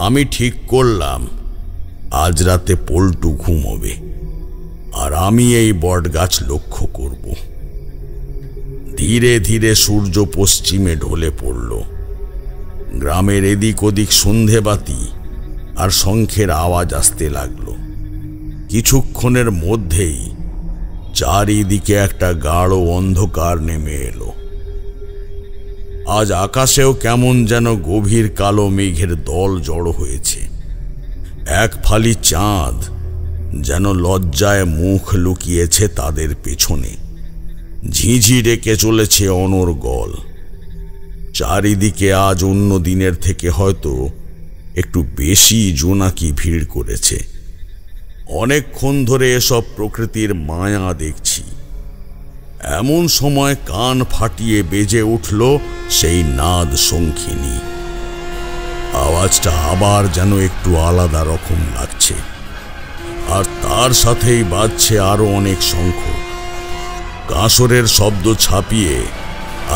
আমি ঠিক করলাম আজ রাতে পল্টু ঘুমোবে, আর আমি এই বট গাছ লক্ষ্য করব। ধীরে ধীরে সূর্য পশ্চিমে ঢলে পড়ল। গ্রামের এদিক ওদিক সন্ধেবাতি আর শঙ্খের আওয়াজ আসতে লাগলো। কিছুক্ষণের মধ্যেই চারিদিকে একটা গাঢ় অন্ধকার নেমে এলো। আজ আকাশেও কেমন যেন গভীর কালো মেঘের দল জড়ো হয়েছে। এক ফালি চাঁদ যেন লজ্জায় মুখ লুকিয়েছে তাদের পেছনে। ঝিঝি রেখে চলেছে অনর্গল। চারিদিকে আজ অন্য দিনের থেকে হয়তো একটু বেশি জোনাকি ভিড় করেছে। অনেকক্ষণ ধরে এসব প্রকৃতির মায়া দেখছি। এমন সময় কান ফাটিয়ে বেজে উঠল সেই নাদ শঙ্খিনী। আওয়াজটা আবার যেন একটু আলাদা রকম লাগছে, আর তার সাথেই বাজছে আরো অনেক শঙ্খ। কাঁসরের শব্দ ছাপিয়ে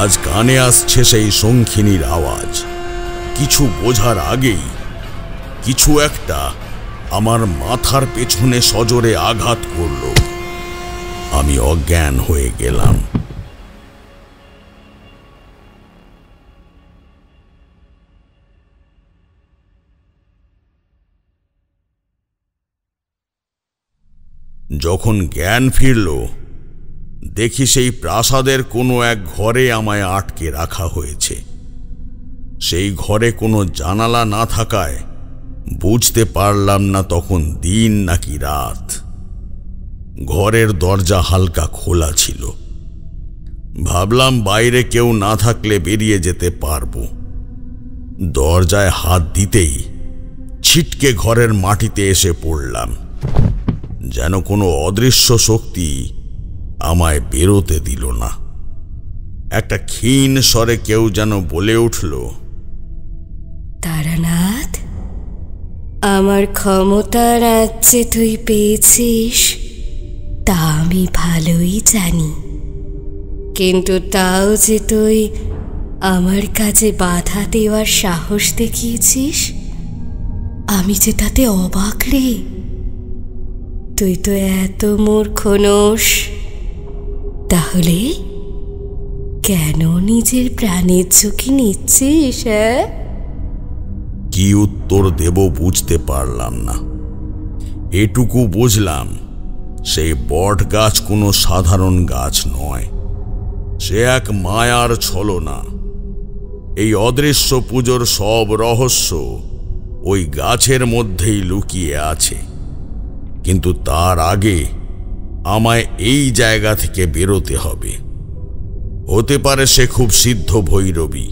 আজ কানে আসছে সেই শঙ্খিনীর আওয়াজ। কিছু বোঝার আগেই কিছু একটা আমার মাথার পেছনে সজোরে আঘাত করল। আমি অজ্ঞান হয়ে গেলাম। যখন জ্ঞান ফিরল, দেখি সেই প্রাসাদের কোনো এক ঘরে আমায় আটকে রাখা হয়েছে। সেই ঘরে কোনো জানালা না থাকায় বুঝতে পারলাম না তখন দিন নাকি রাত। ঘরের দরজা হালকা খোলা ছিল। ভাবলাম বাইরে কেউ না থাকলে বেরিয়ে যেতে পারবো। দরজায় হাত দিতেই ছিটকে ঘরের মাটিতে এসে পড়লাম। যেন কোনো অদৃশ্য শক্তি আমায় বেরোতে দিল না। একটা ক্ষীণ স্বরে কেউ যেন বলে উঠল, তারানাথ, আমার ক্ষমতা রাজ্যে তুই পেয়েছিস তা আমি ভালোই জানি, কিন্তু তাও যে তুই আমার কাজে বাধা দেওয়ার সাহস দেখিয়েছিস, আমি যে তাতে অবাক রে। তুই তো এত মূর্খ নোস, তাহলে কেন নিজের প্রাণের ঝুঁকি নিচ্ছিস? কি উত্তর দেব বুঝতে পারলাম না। এটুকু বুঝলাম সেই বট গাছ কোনো সাধারণ গাছ নয়। সে এক মায়ার ছলনা। এই অদৃশ্য পুজোর সব রহস্য ওই গাছের মধ্যেই লুকিয়ে আছে। কিন্তু তার আগে আমায় এই জায়গা থেকে বেরোতে হবে। হতে পারে সে খুব সিদ্ধ ভৈরবী,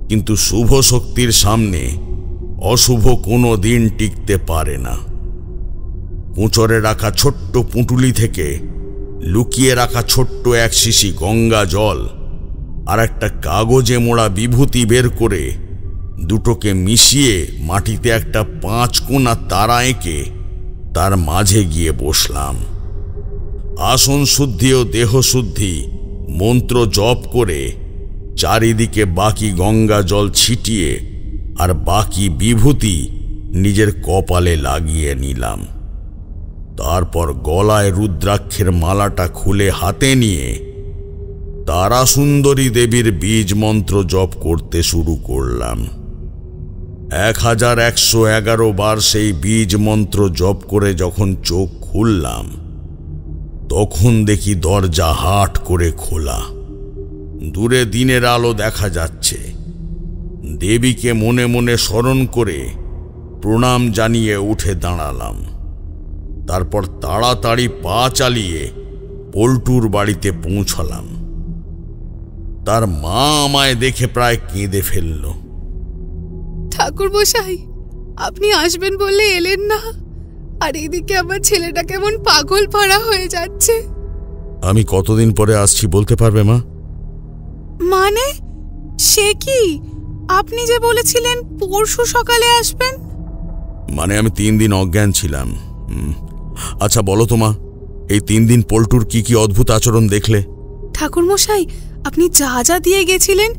কিন্তু শুভ শক্তির সামনে অশুভ কোনো দিন টিকতে পারে না। কুঁচরে রাখা ছোট্ট পুঁটুলি থেকে লুকিয়ে রাখা ছোট্ট এক শিশি গঙ্গা জল আর একটা কাগজে মোড়া বিভূতি বের করে দুটোকে মিশিয়ে মাটিতে একটা 5 কোণা তারা এঁকে তার মাঝে গিয়ে বসলাম। আসন শুদ্ধি ও দেহ শুদ্ধি মন্ত্র জপ করে চারিদিকে বাকি গঙ্গা জল ছিটিয়ে আর বাকি বিভূতি নিজের কপালে লাগিয়ে নিলাম। তারপর গলায় রুদ্রাক্ষের মালাটা খুলে হাতে নিয়ে তারা সুন্দরী দেবীর বীজ মন্ত্র জপ করতে শুরু করলাম। 1111 বার সেই বীজ মন্ত্র জপ করে যখন চোখ খুললাম, তখন দেখি দরজা হাট করে খোলা। দূরে দিনের আলো দেখা যাচ্ছে। দেবীকে মনে মনে স্মরণ করে প্রণাম জানিয়ে উঠে দাঁড়ালাম। তারপর তাড়াতাড়ি পা চালিয়ে পল্টুর বাড়িতে পৌঁছলাম। তার মা আমায় দেখে প্রায় কেঁদে ফেলল। ঠাকুরমশাই, আপনি আসবেন বললে এলেন না, আর এদিকে আমার ছেলেটা কেমন পাগল পাড়া হয়ে যাচ্ছে। আমি কতদিন পরে আসছি বলতে পারবে মা? মানে সে কি? আপনি যে বলেছিলেন পরশু সকালে আসবেন। মানে আমি 3 দিন অজ্ঞান ছিলাম। আচ্ছা বলো তো মা, এই 3 দিন পল্টুর কি কি অদ্ভুত আচরণ দেখলে? ঠাকুরমশাই, আপনি যা যা দিয়ে গেছিলেন,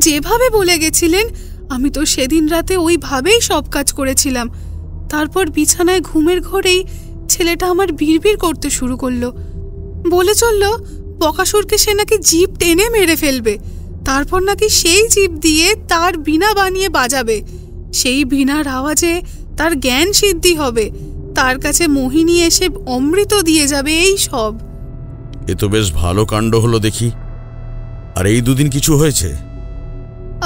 যেভাবে বলে গেছিলেন, আমি তো সেদিন রাতে ওইভাবেই সব কাজ করেছিলাম। তারপর বিছানায় ঘুমের ঘরেই ছেলেটা আমার বিড়বিড় করতে শুরু করলো। বলে চলল বকাসুরকে সে নাকি জিভ টেনে মেরে ফেলবে, তারপর নাকি সেই জিভ দিয়ে তার বীণা বানিয়ে বাজাবে, সেই বীণার আওয়াজে তার জ্ঞান সিদ্ধি হবে, তার কাছে মোহিনী এসে অমৃত দিয়ে যাবে। এই সব। এ তো বেশ ভালো কাণ্ড হলো দেখি। আর এই 2 দিন কিছু হয়েছে?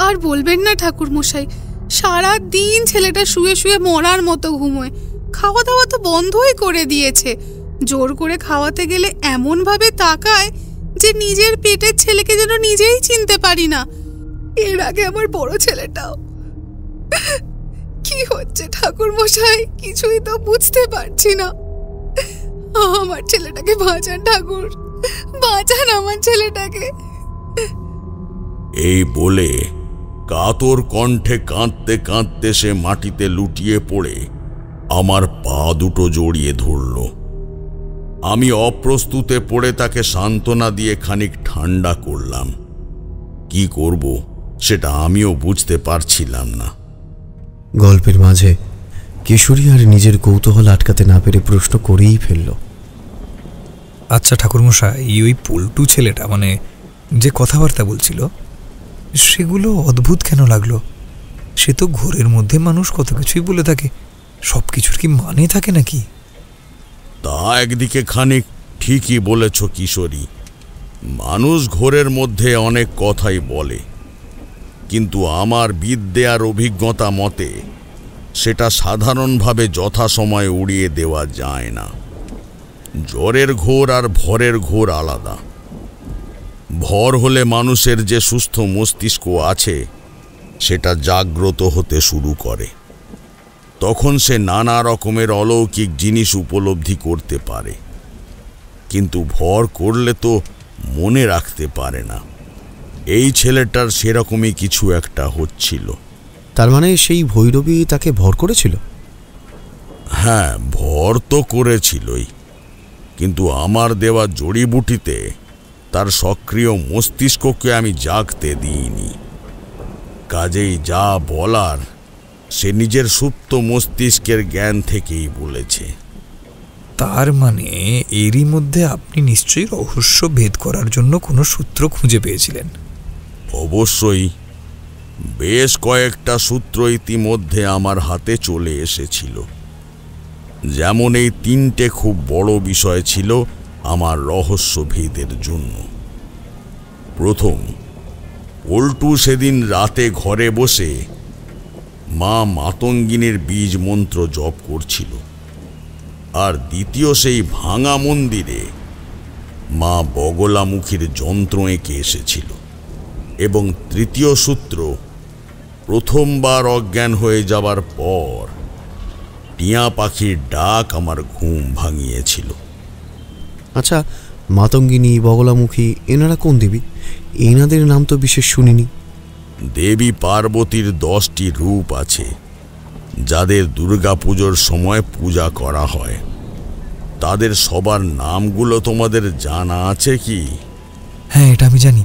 আর বলবেন না ঠাকুরমশাই, সারা দিন ছেলেটা শুয়ে শুয়ে মরার মতো ঘুমোয়। খাওয়া দাওয়া তো বন্ধই করে দিয়েছে। জোর করে খাওয়াতে গেলে এমন ভাবে তাকায় যে নিজের পেটের ছেলেকে যেন নিজেই চিনতে পারি না। এর আগে আমার বড় ছেলেটাও। কি হচ্ছে ঠাকুরমশাই, কিছুই তো বুঝতে পারছি না। আমার ছেলেটাকে বাঁচান ঠাকুর, বাঁচান আমার ছেলেটাকে। এই বলে কাতর কণ্ঠে কাঁদতে কাঁদতে সে মাটিতে লুটিয়ে পড়ে আমার পা দুটো জড়িয়ে ধরল। আমি অপ্রস্তুতে পড়ে তাকে সান্ত্বনা দিয়ে খানিক ঠান্ডা করলাম। কি করব সেটা আমিও বুঝতে পারছিলাম না। গল্পের মাঝে কিশোরী আর নিজের কৌতূহল আটকাতে না পেরে প্রশ্ন করেই ফেলল, আচ্ছা ঠাকুরমশাই, ওই পল্টু ছেলেটা মানে যে কথাবার্তা বলছিল, সেগুলো অদ্ভুত কেন লাগলো? সে তো ঘোরের মধ্যে মানুষ কত কিছুই বলে থাকে, সব কিছুর কি মানে থাকে নাকি? তা একদিকে খানিক ঠিকই বলেছ কিশোরী। মানুষ ঘোরের মধ্যে অনেক কথাই বলে, কিন্তু আমার বিদ্যে আর অভিজ্ঞতা মতে সেটা সাধারণভাবে যথাসময়ে উড়িয়ে দেওয়া যায় না। জ্বরের ঘোর আর ভরের ঘোর আলাদা। ভর হলে মানুষের যে সুস্থ মস্তিষ্ক আছে সেটা জাগ্রত হতে শুরু করে। তখন সে নানা রকমের অলৌকিক জিনিস উপলব্ধি করতে পারে, কিন্তু ভর করলে তো মনে রাখতে পারে না। এই ছেলেটার সেরকমই কিছু একটা হচ্ছিল। তার মানে সেই ভৈরবী তাকে ভর করেছিল? হ্যাঁ, ভর তো করেছিলই, কিন্তু আমার দেওয়া জড়িবুটিতে তার সক্রিয় মস্তিষ্ককে আমি জাগতে দিইনি। কাজেই যা বলার সে নিজের সুপ্ত মস্তিষ্কের জ্ঞান থেকেই বলেছে। তার মানে এরই মধ্যে আপনি নিশ্চয়ই রহস্য ভেদ করার জন্য কোনো সূত্র খুঁজে পেয়েছিলেন? অবশ্যই। বেশ কয়েকটা সূত্র ইতিমধ্যে আমার হাতে চলে এসেছিল। যেমন এই 3টে খুব বড় বিষয় ছিল আমার রহস্য ভেদের জন্য। প্রথম, পল্টু সেদিন রাতে ঘরে বসে মা মাতঙ্গিনীর বীজ মন্ত্র জপ করছিল। আর দ্বিতীয়, সেই ভাঙা মন্দিরে মা বগলামুখীর যন্ত্র এঁকে এসেছিল। এবং তৃতীয় সূত্র, প্রথমবার অজ্ঞান হয়ে যাবার পর টিয়া পাখির ডাক আমার ঘুম ভাঙিয়েছিল। আচ্ছা, মাতঙ্গিনী, বগলামুখী এনারা কোন দেবী? এনাদের নাম তো বিশেষ শুনিনি। দেবী পার্বতীর 10টি রূপ আছে, যাদের দুর্গাপুজোর সময় পূজা করা হয়। তাদের সবার নামগুলো তোমাদের জানা আছে কি? হ্যাঁ, এটা আমি জানি।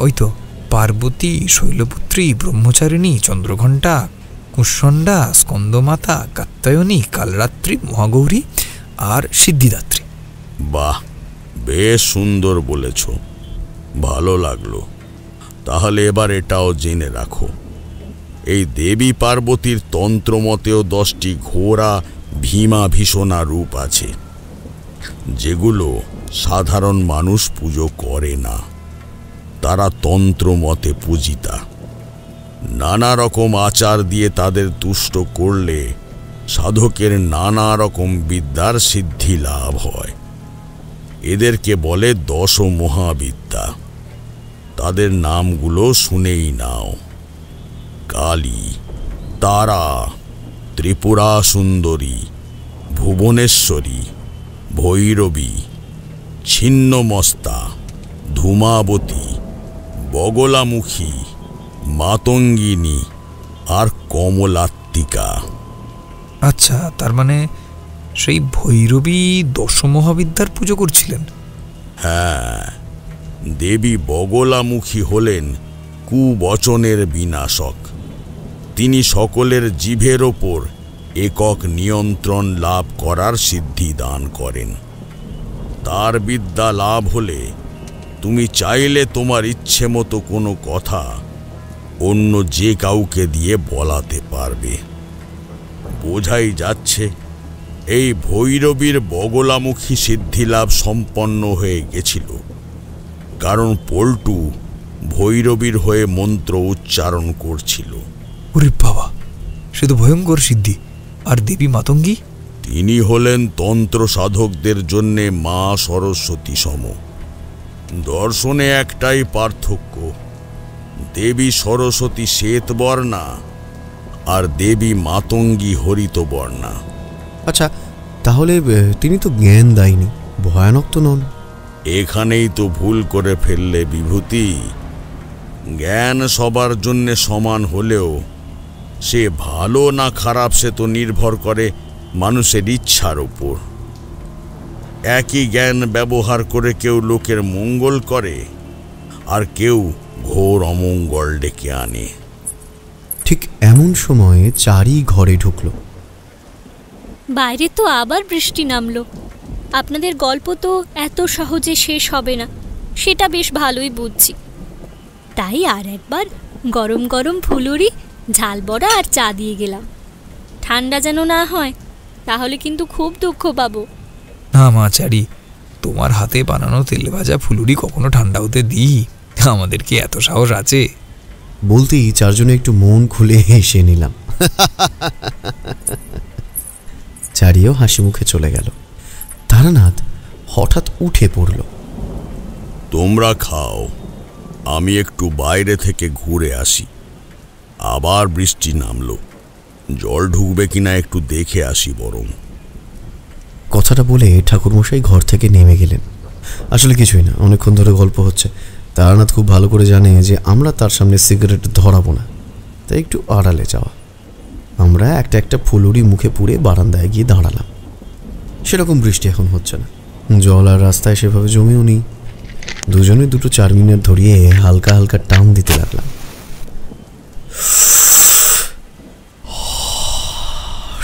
ওই তো পার্বতী, শৈলপুত্রী, ব্রহ্মচারিণী, চন্দ্রঘণ্টা, কুষ্যণ্ডা, স্কন্দমাতা, কাত্যায়নী, কালরাত্রি, মহাগৌরী আর সিদ্ধিদাত্রী। বাহ, বেশ সুন্দর বলেছ, ভালো লাগলো। তাহলে এবার এটাও জেনে রাখো, এই দেবী পার্বতীর তন্ত্রমতেও 10টি ঘোরা ভীমা ভীষণা রূপ আছে, যেগুলো সাধারণ মানুষ পুজো করে না। তারা তন্ত্রমতে পূজিতা। নানা রকম আচার দিয়ে তাদের তুষ্ট করলে সাধকের নানা রকম বিদ্যার সিদ্ধি লাভ হয়। এদেরকে বলে 10 মহাবিদ্যা। তাদের নামগুলো শুনেই নাও: কালী, তারা, ত্রিপুরা সুন্দরী, ভুবনেশ্বরী, ভৈরবী, ছিন্নমস্তা, ধূমাবতী, বগলামুখী, মাতঙ্গিনী আর কমলাত্মিকা। আচ্ছা, তার মানে সেই ভৈরবী 10 মহাবিদ্যার পুজো করছিলেন? হ্যাঁ, দেবী বগলামুখী হলেন কুবচনের বিনাশক। তিনি সকলের জিভের ওপর একক নিয়ন্ত্রণ লাভ করার সিদ্ধি দান করেন। তার বিদ্যা লাভ হলে তুমি চাইলে তোমার ইচ্ছে মতো কোনো কথা অন্য যে কাউকে দিয়ে বলাতে পারবে। বোঝাই যাচ্ছে এই ভৈরবীর বগলামুখী সিদ্ধিলাভ সম্পন্ন হয়ে গেছিল, কারণ পল্টু ভৈরবীর হয়ে মন্ত্র উচ্চারণ করছিল। ওরে বাবা, সে তো ভয়ঙ্কর সিদ্ধি। আর দেবী মাতঙ্গী? তিনি হলেন তন্ত্র সাধকদের জন্যে মা সরস্বতী সম। দর্শনে একটাই পার্থক্য, দেবী সরস্বতী শ্বেতবর্ণা আর দেবী মাতঙ্গী হরিতবর্ণা। আচ্ছা, তাহলে তিনি তো জ্ঞান দায়নি, ভয়ানক তো নন? এখানেই তো ভুল করে ফেললে বিভূতি। জ্ঞান সবার জন্যে সমান হলেও সে ভালো না খারাপ সে তো নির্ভর করে মানুষের ইচ্ছার উপর। একই জ্ঞান ব্যবহার করে কেউ লোকের মঙ্গল করে, আর কেউ ঘোর অমঙ্গল ডেকে আনে। ঠিক এমন সময়ে চারি ঘরে ঢুকলো। বাইরে তো আবার বৃষ্টি নামলো। আপনাদের গল্প তো এত সহজে শেষ হবে না, সেটা বেশ ভালোই বুঝছি। তাই আর একবার গরম গরম ফুলুরি, ঝাল বড়া আর চা দিয়ে গেলাম। ঠান্ডা যেন না হয়, তাহলে কিন্তু খুব দুঃখ পাবো। না মা চারি, তোমার হাতে বানানো তেলে ভাজা ফুলুরি কখনো ঠান্ডা হতে দিই? আমাদের কি এত সাহস আছে? বলতেই চারজনে একটু মন খুলে হেসে নিলাম। চারিও হাসি মুখে চলে গেল। তারানাথ হঠাৎ উঠে পড়ল। তোমরা খাও, আমি একটু বাইরে থেকে ঘুরে আসি। আবার বৃষ্টি নামলো, জল ঢুকবে কিনা একটু দেখে আসি বরং। কথাটা বলে ঠাকুরমশাই ঘর থেকে নেমে গেলেন। আসলে কিছুই না, অনেকক্ষণ ধরে গল্প হচ্ছে। তারানাথ খুব ভালো করে জানে যে আমরা তার সামনে সিগারেট ধরাবো না, তাই একটু আড়ালে যাওয়া। আমরা একটা একটা ফুলুরি মুখে পুড়ে বারান্দায় গিয়ে দাঁড়ালাম। সেরকম বৃষ্টি এখন হচ্ছে না, জল আর রাস্তায় সেভাবে জমেও নেই। দুজনে দুটো 4 মিনিট ধরিয়ে হালকা হালকা টান দিতে লাগলাম।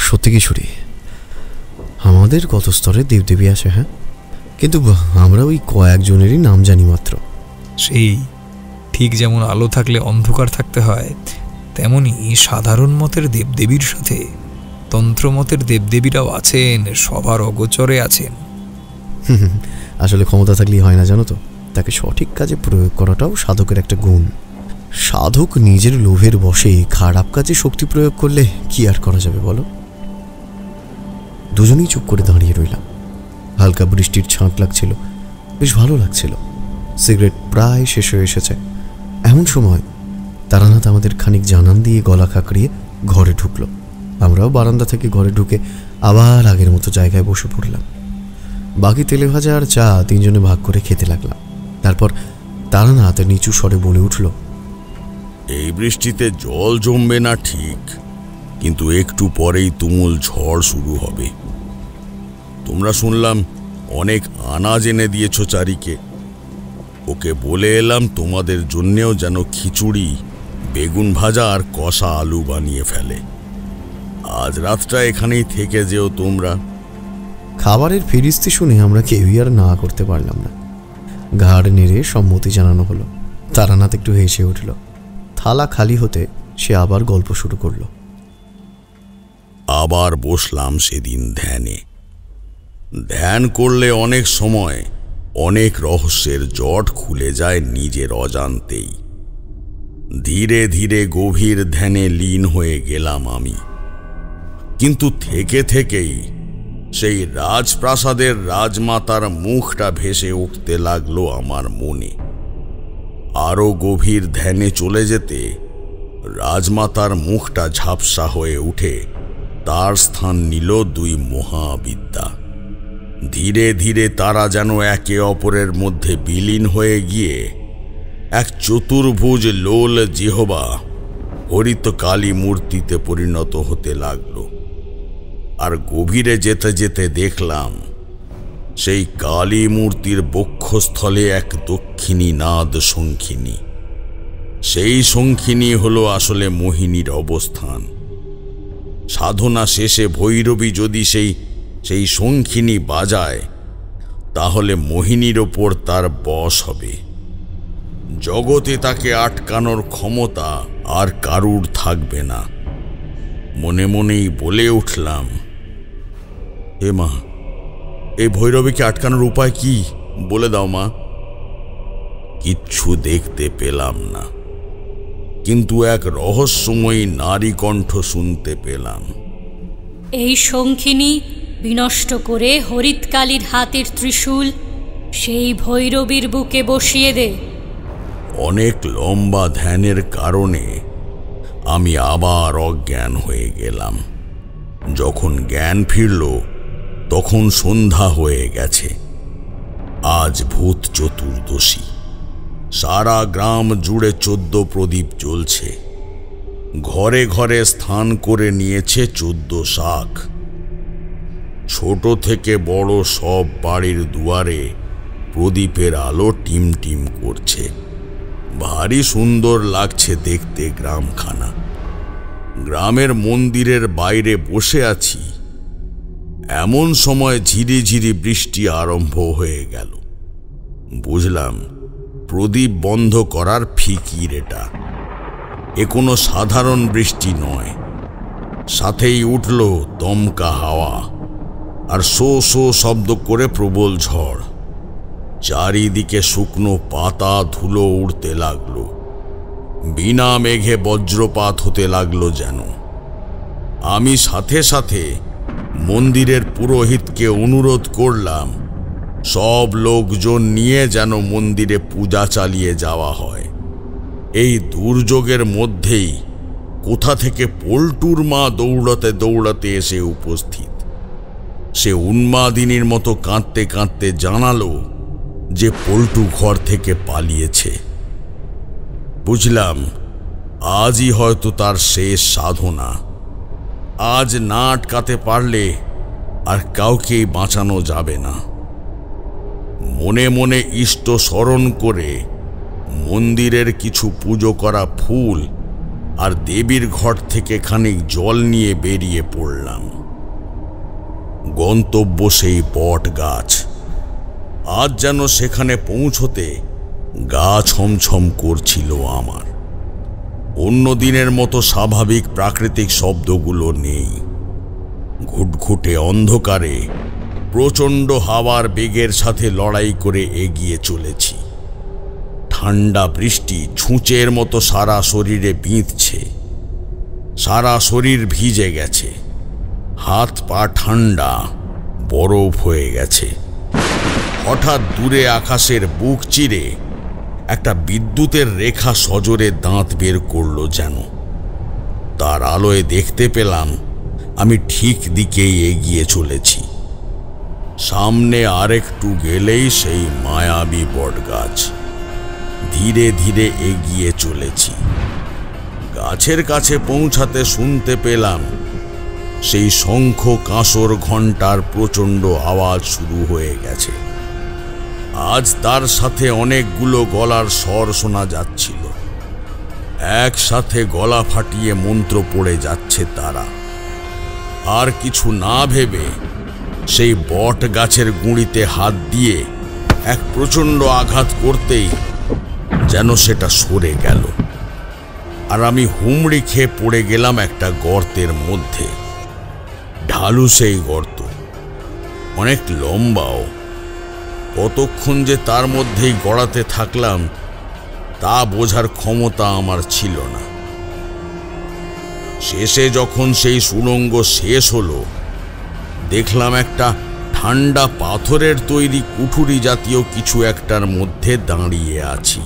সত্যি কি ছুরি, আমাদের কত স্তরে দেবদেবী আসে, হ্যাঁ, কিন্তু আমরা ওই কয়েকজনেরই নাম জানি মাত্র। সেই ঠিক যেমন আলো থাকলে অন্ধকার থাকতে হয়, তেমনি সাধারণ মতের দেবদেবীর সাথে তন্ত্রমতের দেবদেবীরাও আছেন, সবার অগোচরে আছেন। আসলে ক্ষমতা থাকলেই হয় না, জানো তো। তাকে সঠিক কাজে প্রয়োগ করাটাও সাধকের একটা গুণ। সাধক নিজের লোভের বশে খারাপ কাজে শক্তি প্রয়োগ করলে কি আর করা যাবে বলো? দুজনেই চুপ করে দাঁড়িয়ে রইলাম। হালকা বৃষ্টির ছাঁট লাগছিল, বেশ ভালো লাগছিল। সিগারেট প্রায় শেষ হয়ে এসেছে। এমন সময় তারানাথ আমাদের খানিক জানান দিয়ে গলা খাঁকড়িয়ে ঘরে ঢুকলো। আমরাও বারান্দা থেকে ঘরে ঢুকে আবার আগের মতো জায়গায় বসে পড়লাম। বাকি তেলে ভাজা আর চা তিনজনে ভাগ করে খেতে লাগলাম। তারপর তারানাথ নিচু স্বরে বলে উঠল, এই বৃষ্টিতে জল জমবে না ঠিক, কিন্তু একটু পরেই তুমুল ঝড় শুরু হবে। তোমরা শুনলাম অনেক আনাজ এনে দিয়েছ চারিকে। ওকে বলে এলাম তোমাদের জন্যেও যেন খিচুড়ি, বেগুন ভাজা আর কষা আলু বানিয়ে ফেলে। আজ রাতটা এখানেই থেকে যেও তোমরা। খাবারের ফিরিস্তি শুনে আমরা কেউই আর না করতে পারলাম না। ঘাড় নেড়ে সম্মতি জানানো হলো। তারানাথ একটু হেসে উঠল। থালা খালি হতে সে আবার গল্প শুরু করলো। আবার বসলাম সেদিন ধ্যানে। ধ্যান করলে অনেক সময় অনেক রহস্যের জট খুলে যায় নিজের অজান্তেই। ধীরে ধীরে গভীর ধ্যানে লীন হয়ে গেলাম আমি। কিন্তু থেকে থেকেই সেই রাজপ্রাসাদের রাজমাতার মুখটা ভেসে উঠতে লাগলো আমার মনে। আরো গভীর ধ্যানে চলে যেতে রাজমাতার মুখটা ঝাপসা হয়ে উঠে তার স্থান নিল দুই মহাবিদ্যা। ধীরে ধীরে তারা যেন একে অপরের মধ্যে বিলীন হয়ে গিয়ে এক চতুর্ভুজ লোল জিহবা হরিত কালী মূর্তিতে পরিণত হতে লাগল। আর গভীরে যেতে যেতে দেখলাম সেই কালী মূর্তির বক্ষস্থলে এক দক্ষিণী নাদ শঙ্খিনী। সেই শঙ্খিনী হলো আসলে মোহিনীর অবস্থান। সাধনা শেষে ভৈরবী যদি সেই শঙ্খিনী বাজায়, তাহলে মোহিনীর ওপর তার বশ হবে। জগতে তাকে আটকানোর ক্ষমতা আর কারুর থাকবে না। মনে মনেই বলে উঠলাম, হে মা, এই ভৈরবীকে আটকানোর উপায় কি বলে দাও মা। কিচ্ছু দেখতে পেলাম না, কিন্তু এক রহস্যময়ী নারী কণ্ঠ শুনতে পেলাম। এই শঙ্খিনী বিনষ্ট করে হরিৎকালীর হাতের ত্রিশূল সেই ভৈরবীর বুকে বসিয়ে দে। অনেক লম্বা ধ্যানের কারণে আমি আবার অজ্ঞান হয়ে গেলাম। যখন জ্ঞান ফিরল তখন সন্ধ্যা হয়ে গেছে। আজ ভূত চতুর্দশী। সারা গ্রাম জুড়ে 14 প্রদীপ জ্বলছে। ঘরে ঘরে স্থান করে নিয়েছে 14 শাক। ছোট থেকে বড় সব বাড়ির দুয়ারে প্রদীপের আলো টিম টিম করছে। ভারী সুন্দর লাগছে দেখতে গ্রামখানা। গ্রামের মন্দিরের বাইরে বসে আছি, এমন সময় ঝিরিঝিরি বৃষ্টি আরম্ভ হয়ে গেল। বুঝলাম প্রদীপ বন্ধ করার ফিকির এটা। এ কোনো সাধারণ বৃষ্টি নয়। সাথেই উঠল দমকা হাওয়া আর শো শো শব্দ করে প্রবল ঝড়। চারিদিকে শুকনো পাতা ধুলো উড়তে লাগলো। বিনা মেঘে বজ্রপাত হতে লাগলো যেন। আমি সাথে সাথে মন্দিরের পুরোহিতকে অনুরোধ করলাম সব লোকজন নিয়ে যেন মন্দিরে পূজা চালিয়ে যাওয়া হয়। এই দুর্যোগের মধ্যেই কোথা থেকে পল্টুর মা দৌড়াতে দৌড়াতে এসে উপস্থিত। সে উন্মাদিনীর মতো কাঁদতে কাঁদতে জানালো যে পল্টু ঘর থেকে পালিয়েছে। বুঝলাম আজই হয়তো তার শেষ সাধনা। আজ না আটকাতে পারলে আর কাউকেই বাঁচানো যাবে না। মনে মনে ইষ্ট স্মরণ করে মন্দিরের কিছু পুজো করা ফুল আর দেবীর ঘট থেকে খানিক জল নিয়ে বেরিয়ে পড়লাম। গন্তব্য সেই বট গাছ। আজ যেন সেখানে পৌঁছতে গা ছমছম করছিল আমার। অন্য দিনের মতো স্বাভাবিক প্রাকৃতিক শব্দগুলো নেই। ঘুটঘুটে অন্ধকারে প্রচণ্ড হাওয়ার বেগের সাথে লড়াই করে এগিয়ে চলেছি। ঠান্ডা বৃষ্টি ছুঁচের মতো সারা শরীরে বিঁধছে। সারা শরীর ভিজে গেছে, হাত পা ঠান্ডা, বরফ হয়ে গেছে। হঠাৎ দূরে আকাশের বুক চিরে একটা বিদ্যুতের রেখা সজোরে দাঁত বের করলো যেন। তার আলোয় দেখতে পেলাম আমি ঠিক দিকেই এগিয়ে চলেছি। সামনে আরেকটু গেলেই সেই মায়াবী বটগাছ। ধীরে ধীরে এগিয়ে চলেছি। গাছের কাছে পৌঁছাতে শুনতে পেলাম সেই শঙ্খ কাঁসর ঘণ্টার প্রচণ্ড আওয়াজ শুরু হয়ে গেছে। আজ তার সাথে অনেকগুলো গলার স্বর শোনা যাচ্ছিল। একসাথে গলা ফাটিয়ে মন্ত্র পড়ে যাচ্ছে তারা। আর কিছু না ভেবে সেই বট গাছের গুঁড়িতে হাত দিয়ে এক প্রচণ্ড আঘাত করতেই যেন সেটা সরে গেল, আর আমি হুমড়ি খেয়ে পড়ে গেলাম একটা গর্তের মধ্যে। ঢালু সেই গর্ত, অনেক লম্বাও। কতক্ষণ যে তার মধ্যেই গড়াতে থাকলাম তা বোঝার ক্ষমতা আমার ছিল না। শেষে যখন সেই সুড়ঙ্গ শেষ হলো, দেখলাম একটা ঠান্ডা পাথরের তৈরি কুঠুরি জাতীয় কিছু একটার মধ্যে দাঁড়িয়ে আছি।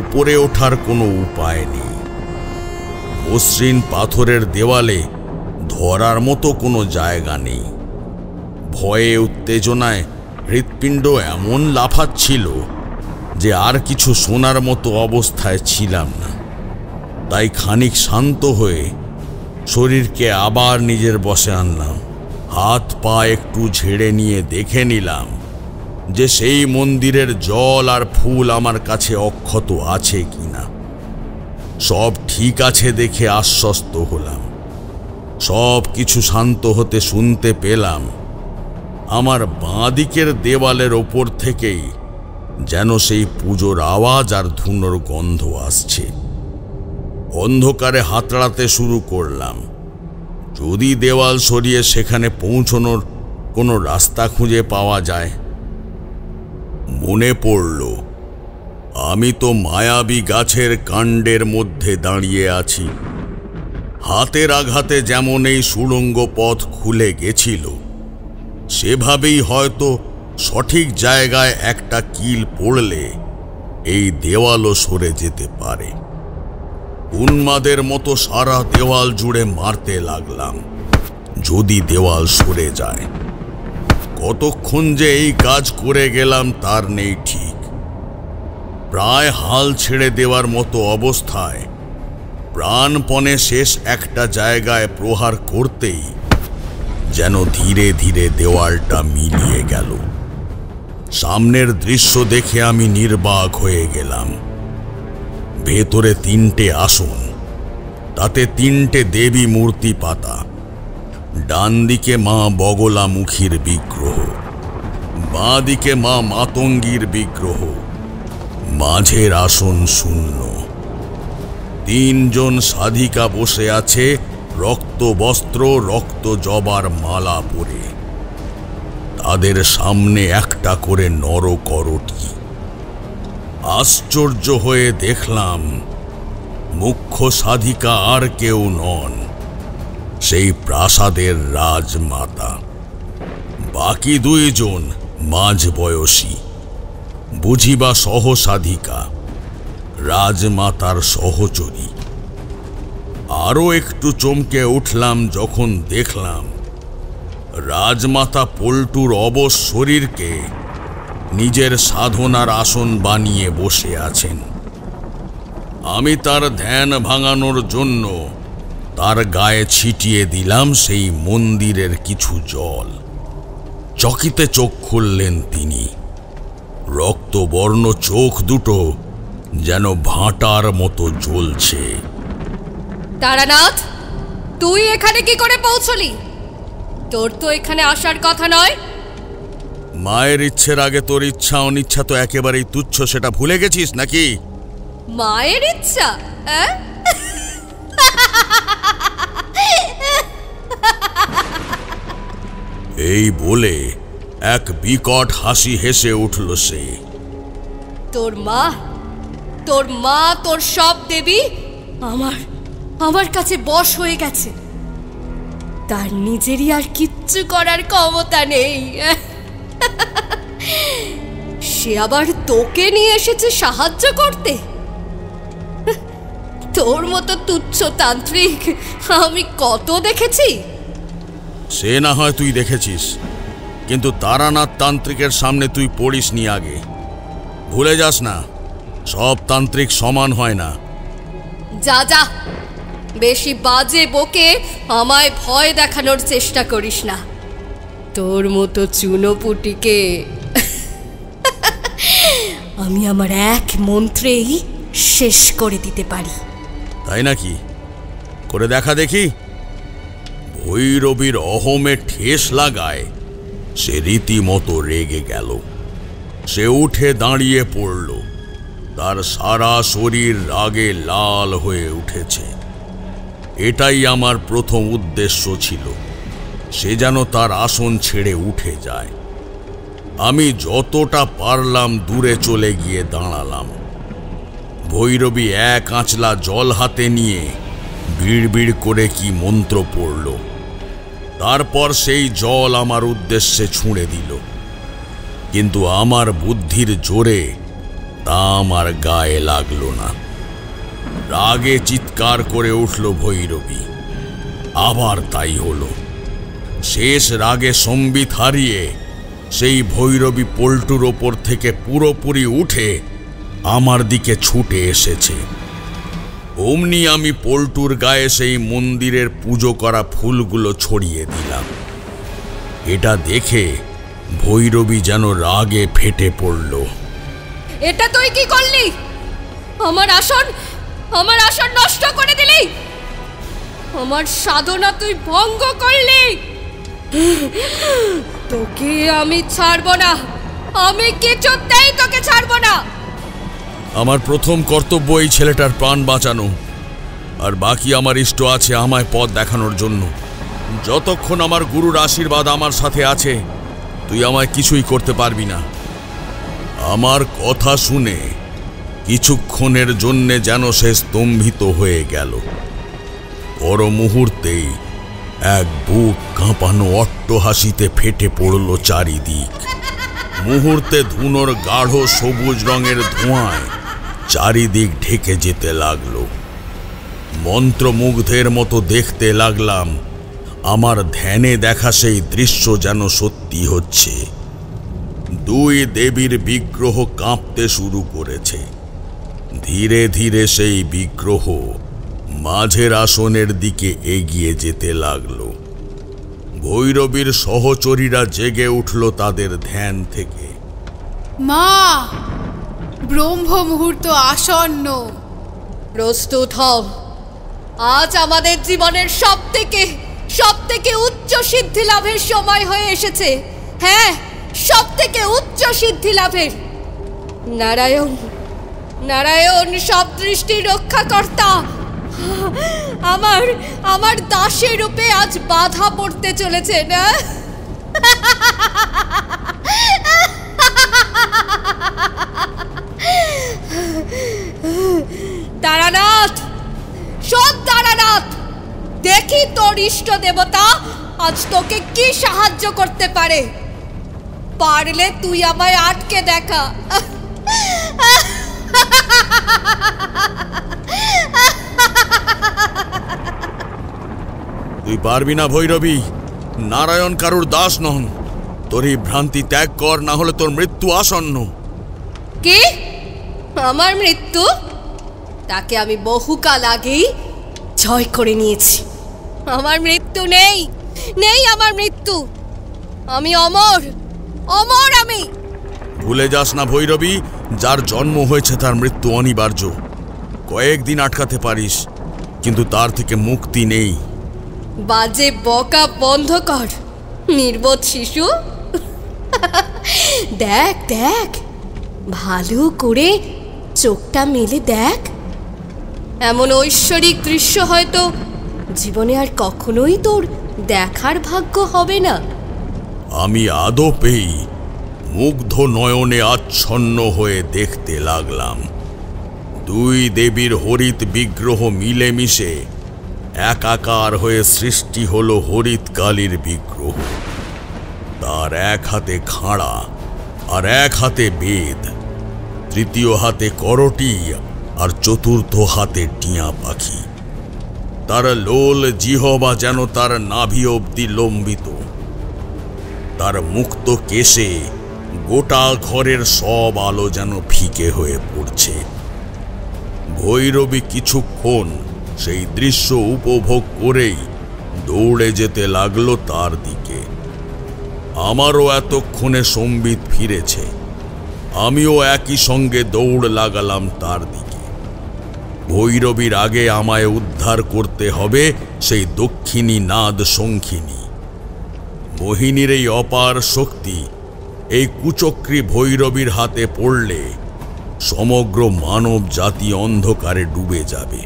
উপরে ওঠার কোনো উপায় নেই। মসৃণ পাথরের দেওয়ালে ধরার মতো কোনো জায়গা নেই। ভয়ে উত্তেজনায় হৃৎপিণ্ড এমন লাফাচ্ছিল যে আর কিছু শোনার মতো অবস্থায় ছিলাম না। তাই খানিক শান্ত হয়ে শরীরকে আবার নিজের বশে আনলাম। হাত পা একটু ঝেড়ে নিয়ে দেখে নিলাম যে সেই মন্দিরের জল আর ফুল আমার কাছে অক্ষত আছে কিনা। সব ঠিক আছে দেখে আশ্বস্ত হলাম। সব কিছু শান্ত হতে শুনতে পেলাম আমার বাঁ দিকের দেওয়ালের ওপর থেকেই যেন সেই পুজোর আওয়াজ আর ধুনোর গন্ধ আসছে। অন্ধকারে হাতড়াতে শুরু করলাম, যদি দেওয়াল সরিয়ে সেখানে পৌঁছনোর কোনো রাস্তা খুঁজে পাওয়া যায়। মনে পড়ল আমি তো মায়াবী গাছের কাণ্ডের মধ্যে দাঁড়িয়ে আছি। হাতের আঘাতে যেমন এই সুড়ঙ্গ পথ খুলে গেছিল, সেভাবেই হয়তো সঠিক জায়গায় একটা কিল পড়লে এই দেওয়ালও সরে যেতে পারে। উন্মাদের মতো সারা দেওয়াল জুড়ে মারতে লাগলাম, যদি দেওয়াল সরে যায়। কতক্ষণ যে এই কাজ করে গেলাম তার নেই ঠিক। প্রায় হাল ছেড়ে দেওয়ার মতো অবস্থায় প্রাণপণে শেষ একটা জায়গায় প্রহার করতেই যেন ধীরে ধীরে দেওয়ালটা মিলিয়ে গেল। সামনের দৃশ্য দেখে আমি নির্বাক হয়ে গেলাম। ভেতরে 3টে আসন, তাতে 3টে দেবী মূর্তি পাতা। ডান দিকে মা বগলামুখীর বিগ্রহ, বাঁ দিকে মা মাতঙ্গীর বিগ্রহ, মাঝের আসন শূন্য। 3 জন সাধিকা বসে আছে রক্ত বস্ত্র, রক্ত জবার মালা পরে। তাদের সামনে একটা করে নরকরটি। আশ্চর্য হয়ে দেখলাম মুখ্য সাধিকা আর কেউ নন, সেই প্রাসাদের রাজমাতা। বাকি 2 জন মাঝ বয়সী, বুঝিবা সহসাধিকা, রাজমাতার সহচরী। আরও একটু চমকে উঠলাম যখন দেখলাম রাজমাতা পল্টুর অবশ শরীরকে নিজের সাধনার আসন বানিয়ে বসে আছেন। আমি তার ধ্যান ভাঙানোর জন্য তার গায়ে ছিটিয়ে দিলাম সেই মন্দিরের কিছু জল। চকিতে চোখ খুললেন তিনি। রক্তবর্ণ চোখ দুটো যেন ভাঁটার মতো জ্বলছে। তারানাথ, তুই এখানে কি করে পৌঁছলি? তোর তো এখানে আসার কথা নয়। মায়ের ইচ্ছের আগে তোর ইচ্ছা অনিচ্ছা তো একেবারেই তুচ্ছ, সেটা ভুলে গেছিস নাকি? মায়ের ইচ্ছা? এই বলে এক বিকট হাসি হেসে উঠল সে। তোর মা তোর মা, তোর সব দেবী আমার কাছে বশ হয়ে গেছে। তার নিজেরই আর কিচ্ছু করার ক্ষমতা নেই। সে আবার তোকে নিয়ে এসেছে সাহায্য করতে। তোর মতো তুচ্ছ তান্ত্রিক আমি কত দেখেছি। সে না হয় তুই দেখেছিস, কিন্তু তারানাথ তান্ত্রিকের সামনে তুই পড়িসনি আগে। ভুলে যাস না, সব তান্ত্রিক সমান হয় না। যা যা, বেশি বাজে বকে আমায় ভয় দেখানোর চেষ্টা করিস না। তোর মতো চুনোপুটিকে আমি আমার এক মন্ত্রেই শেষ করে দিতে পারি। তাই নাকি? করে দেখা দেখি। ভৈরবীর অহমে ঠেস লাগায় সে রীতিমতো রেগে গেল। সে উঠে দাঁড়িয়ে পড়ল। তার সারা শরীর রাগে লাল হয়ে উঠেছে। এটাই আমার প্রথম উদ্দেশ্য ছিল, সে যেন তার আসন ছেড়ে উঠে যায়। আমি যতটা পারলাম দূরে চলে গিয়ে দাঁড়ালাম। ভৈরবী এক আঁচলা জল হাতে নিয়ে বিড়বিড় করে কি মন্ত্র পড়ল। তারপর সেই জল আমার উদ্দেশ্যে ছুঁড়ে দিল, কিন্তু আমার বুদ্ধির জোরে তা আমার গায়ে লাগলো না। রাগে চিৎকার করে উঠল ভৈরবী। আবার তাই হলো। শেষ রাগে সম্বিত হারিয়ে সেই ভৈরবী পল্টুর ওপর থেকে পুরোপুরি উঠে আমার দিকে ছুটে এসেছে। অমনি আমি পল্টুর গায়ে সেই মন্দিরের পুজো করা ফুলগুলো ছড়িয়ে দিলাম। এটা দেখে ভৈরবী যেন রাগে ফেটে পড়ল। এটা তুই কি করলি? আমার আসন নষ্ট করে দিলি। আমার সাধনা তুই ভঙ্গ করলি। তোকে আমি ছাড়বো না, আমি কিছুতেই তোকে ছাড়বো না। আমার প্রথম কর্তব্য এই ছেলেটার প্রাণ বাঁচানো, আর বাকি আমার ইষ্ট আছে আমায় পথ দেখানোর জন্য। যতক্ষণ আমার গুরুর আশীর্বাদ আমার সাথে আছে, তুই আমায় কিছুই করতে পারবি না। আমার কথা শুনে কিছুক্ষণের জন্যে যেন সে স্তম্ভিত হয়ে গেল। পর মুহূর্তেই এক বুক কাঁপানো অট্টহাসিতে ফেটে পড়ল চারিদিক। মুহূর্তে ধুনোর গাঢ় সবুজ রঙের ধোঁয়ায় চারিদিক ঢেকে যেতে লাগলো। মন্ত্রমুগ্ধের মতো দেখতে লাগলাম আমার ধ্যানে দেখা সেই দৃশ্য যেন সত্যি হচ্ছে। দুই দেবীর বিগ্রহ কাঁপতে শুরু করেছে। ধীরে ধীরে সেই বিগ্রহ মাঝের আসনের দিকে এগিয়ে যেতে লাগলো। ভৈরবীর সহচরীরা জেগে উঠল তাদের ধ্যান থেকে। মা, ব্রহ্ম মুহূর্ত আসন্ন। প্রস্তুত হও। আজ আমাদের জীবনের সব থেকে উচ্চ সিদ্ধি লাভের সময় হয়ে এসেছে। হ্যাঁ, সব থেকে উচ্চ সিদ্ধি লাভের। নারায়ণ সব দৃষ্টি রক্ষাকর্তা আমার দাসের রূপে আজ বাধা পড়তে চলেছে না। তারানাথ, তারানাথ, দেখি তোর ইষ্ট দেবতা আজ তোকে কি সাহায্য করতে পারে। পারলে তুই আমায় আটকে দেখা। তুই পারবি না ভৈরবী। নারায়ণ কারুর দাস নন। তোর এই ভ্রান্তি ত্যাগ কর, না হলে তোর মৃত্যু আসন্ন। কি? আমার মৃত্যু? তাকে আমি বহুকাল আগেই জয় করে নিয়েছি। আমার মৃত্যু নেই, আমার মৃত্যু। আমি অমর, আমি। ভুলে যাস না ভৈরবী, যার জন্ম হয়েছে তার মৃত্যু অনিবার্য। কয়েকদিন আটকাতে পারিস, কিন্তু তার থেকে মুক্তি নেই। বাজে বকা বন্ধ কর, নির্বোধ শিশু। দেখ, ভালো করে চোখটা মেলে দেখ। এমন ঐশ্বরিক দৃশ্য হয়তো জীবনে আর কখনোই তোর দেখার ভাগ্য হবে না। আমি আদপেই মুগ্ধ নয়নে আচ্ছন্ন হয়ে দেখতে লাগলাম। দুই দেবীর হরিৎ বিগ্রহ মিলেমিশে একাকার হয়ে সৃষ্টি হলো হরিৎ কালীর বিগ্রহ। তার এক হাতে খাঁড়া আর এক হাতে বেদ, তৃতীয় হাতে করটি আর চতুর্থ হাতে টিয়া পাখি। তার লোল জিহবা যেন তার নাভি অবধি লম্বিত। তার মুক্ত কেশে গোটা ঘরের সব আলো যেন ফিকে হয়ে পড়ছে। ভৈরবী কিছুক্ষণ সেই দৃশ্য উপভোগ করেই দৌড়ে যেতে লাগলো তার দিকে। আমারও এতক্ষণে সম্বিত ফিরেছে। আমিও একই সঙ্গে দৌড় লাগালাম তার দিকে। ভৈরবীর আগে আমায় উদ্ধার করতে হবে সেই দক্ষিণী নাদ শঙ্খিনী। মোহিনীর এই অপার শক্তি এই কুচক্রী ভৈরবীর হাতে পড়লে সমগ্র মানব জাতি অন্ধকারে ডুবে যাবে।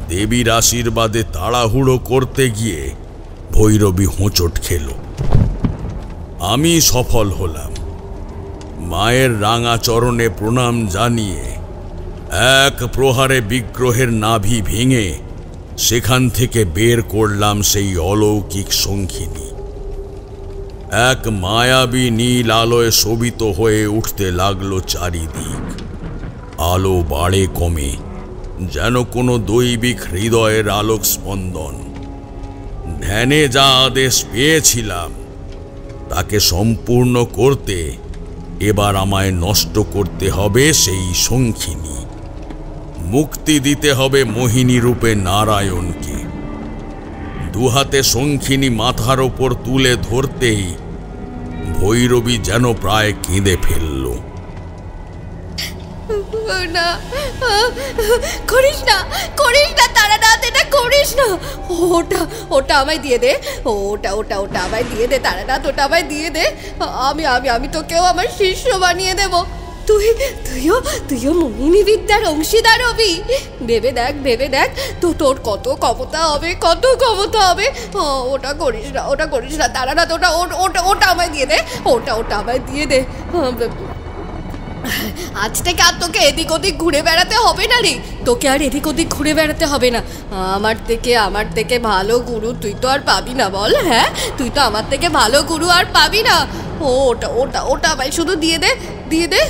দেবীর আশীর্বাদে তাড়াহুড়ো করতে গিয়ে ভৈরবী হোঁচট খেল। আমি সফল হলাম। মায়ের রাঙা চরণে প্রণাম জানিয়ে এক প্রহারে বিগ্রহের নাভি ভেঙে সেখান থেকে বের করলাম সেই অলৌকিক শঙ্খিনী। এক মায়াবী নীল আলোয় শোভিত হয়ে উঠতে লাগলো চারিদিক। আলো বাড়ে কমে, যেন কোনো দৈবিক হৃদয়ের আলোক স্পন্দন। ধ্যানে যা আদেশ পেয়েছিলাম তাকে সম্পূর্ণ করতে এবার আমায় নষ্ট করতে হবে সেই শঙ্খিনী। মুক্তি দিতে হবে মোহিনী রূপে নারায়ণকে। দুহাতে শঙ্খিনী মাথার ওপর তুলে ধরতেই ভৈরবী যেন প্রায় কেঁদে ফেলল। না, করিস না, করিস না তারানাথ, এটা করিস না। ওটা ওটা আমায় দিয়ে দে, ওটা ওটা ওটা আমায় দিয়ে দে তারানাথ, ওটা আমায় দিয়ে দে। আমি আমি আমি তোকেও আমার শিষ্য বানিয়ে দেব। তুইও মোহিনী বিদ্যার অংশীদার হবি। ভেবে দেখ তো তোর কত ক্ষমতা হবে, কত ক্ষমতা হবে। ওটা করিস না, ওটা করিস না তারানাথ, ওটা ওটা ওটা আমায় দিয়ে দে, ওটা ওটা আমায় দিয়ে দে। আজ থেকে আর তোকে এদিক ওদিক ঘুরে বেড়াতে হবে না রে, তোকে আর এদিক ওদিক ঘুরে বেড়াতে হবে না। আমার থেকে ভালো গুরু তুই তো আর পাবি না, বল? হ্যাঁ, তুই তো আমার থেকে ভালো গুরু আর পাবি না। ওটা ওটা ওটা আমায় শুধু দিয়ে দে, দিয়ে দে।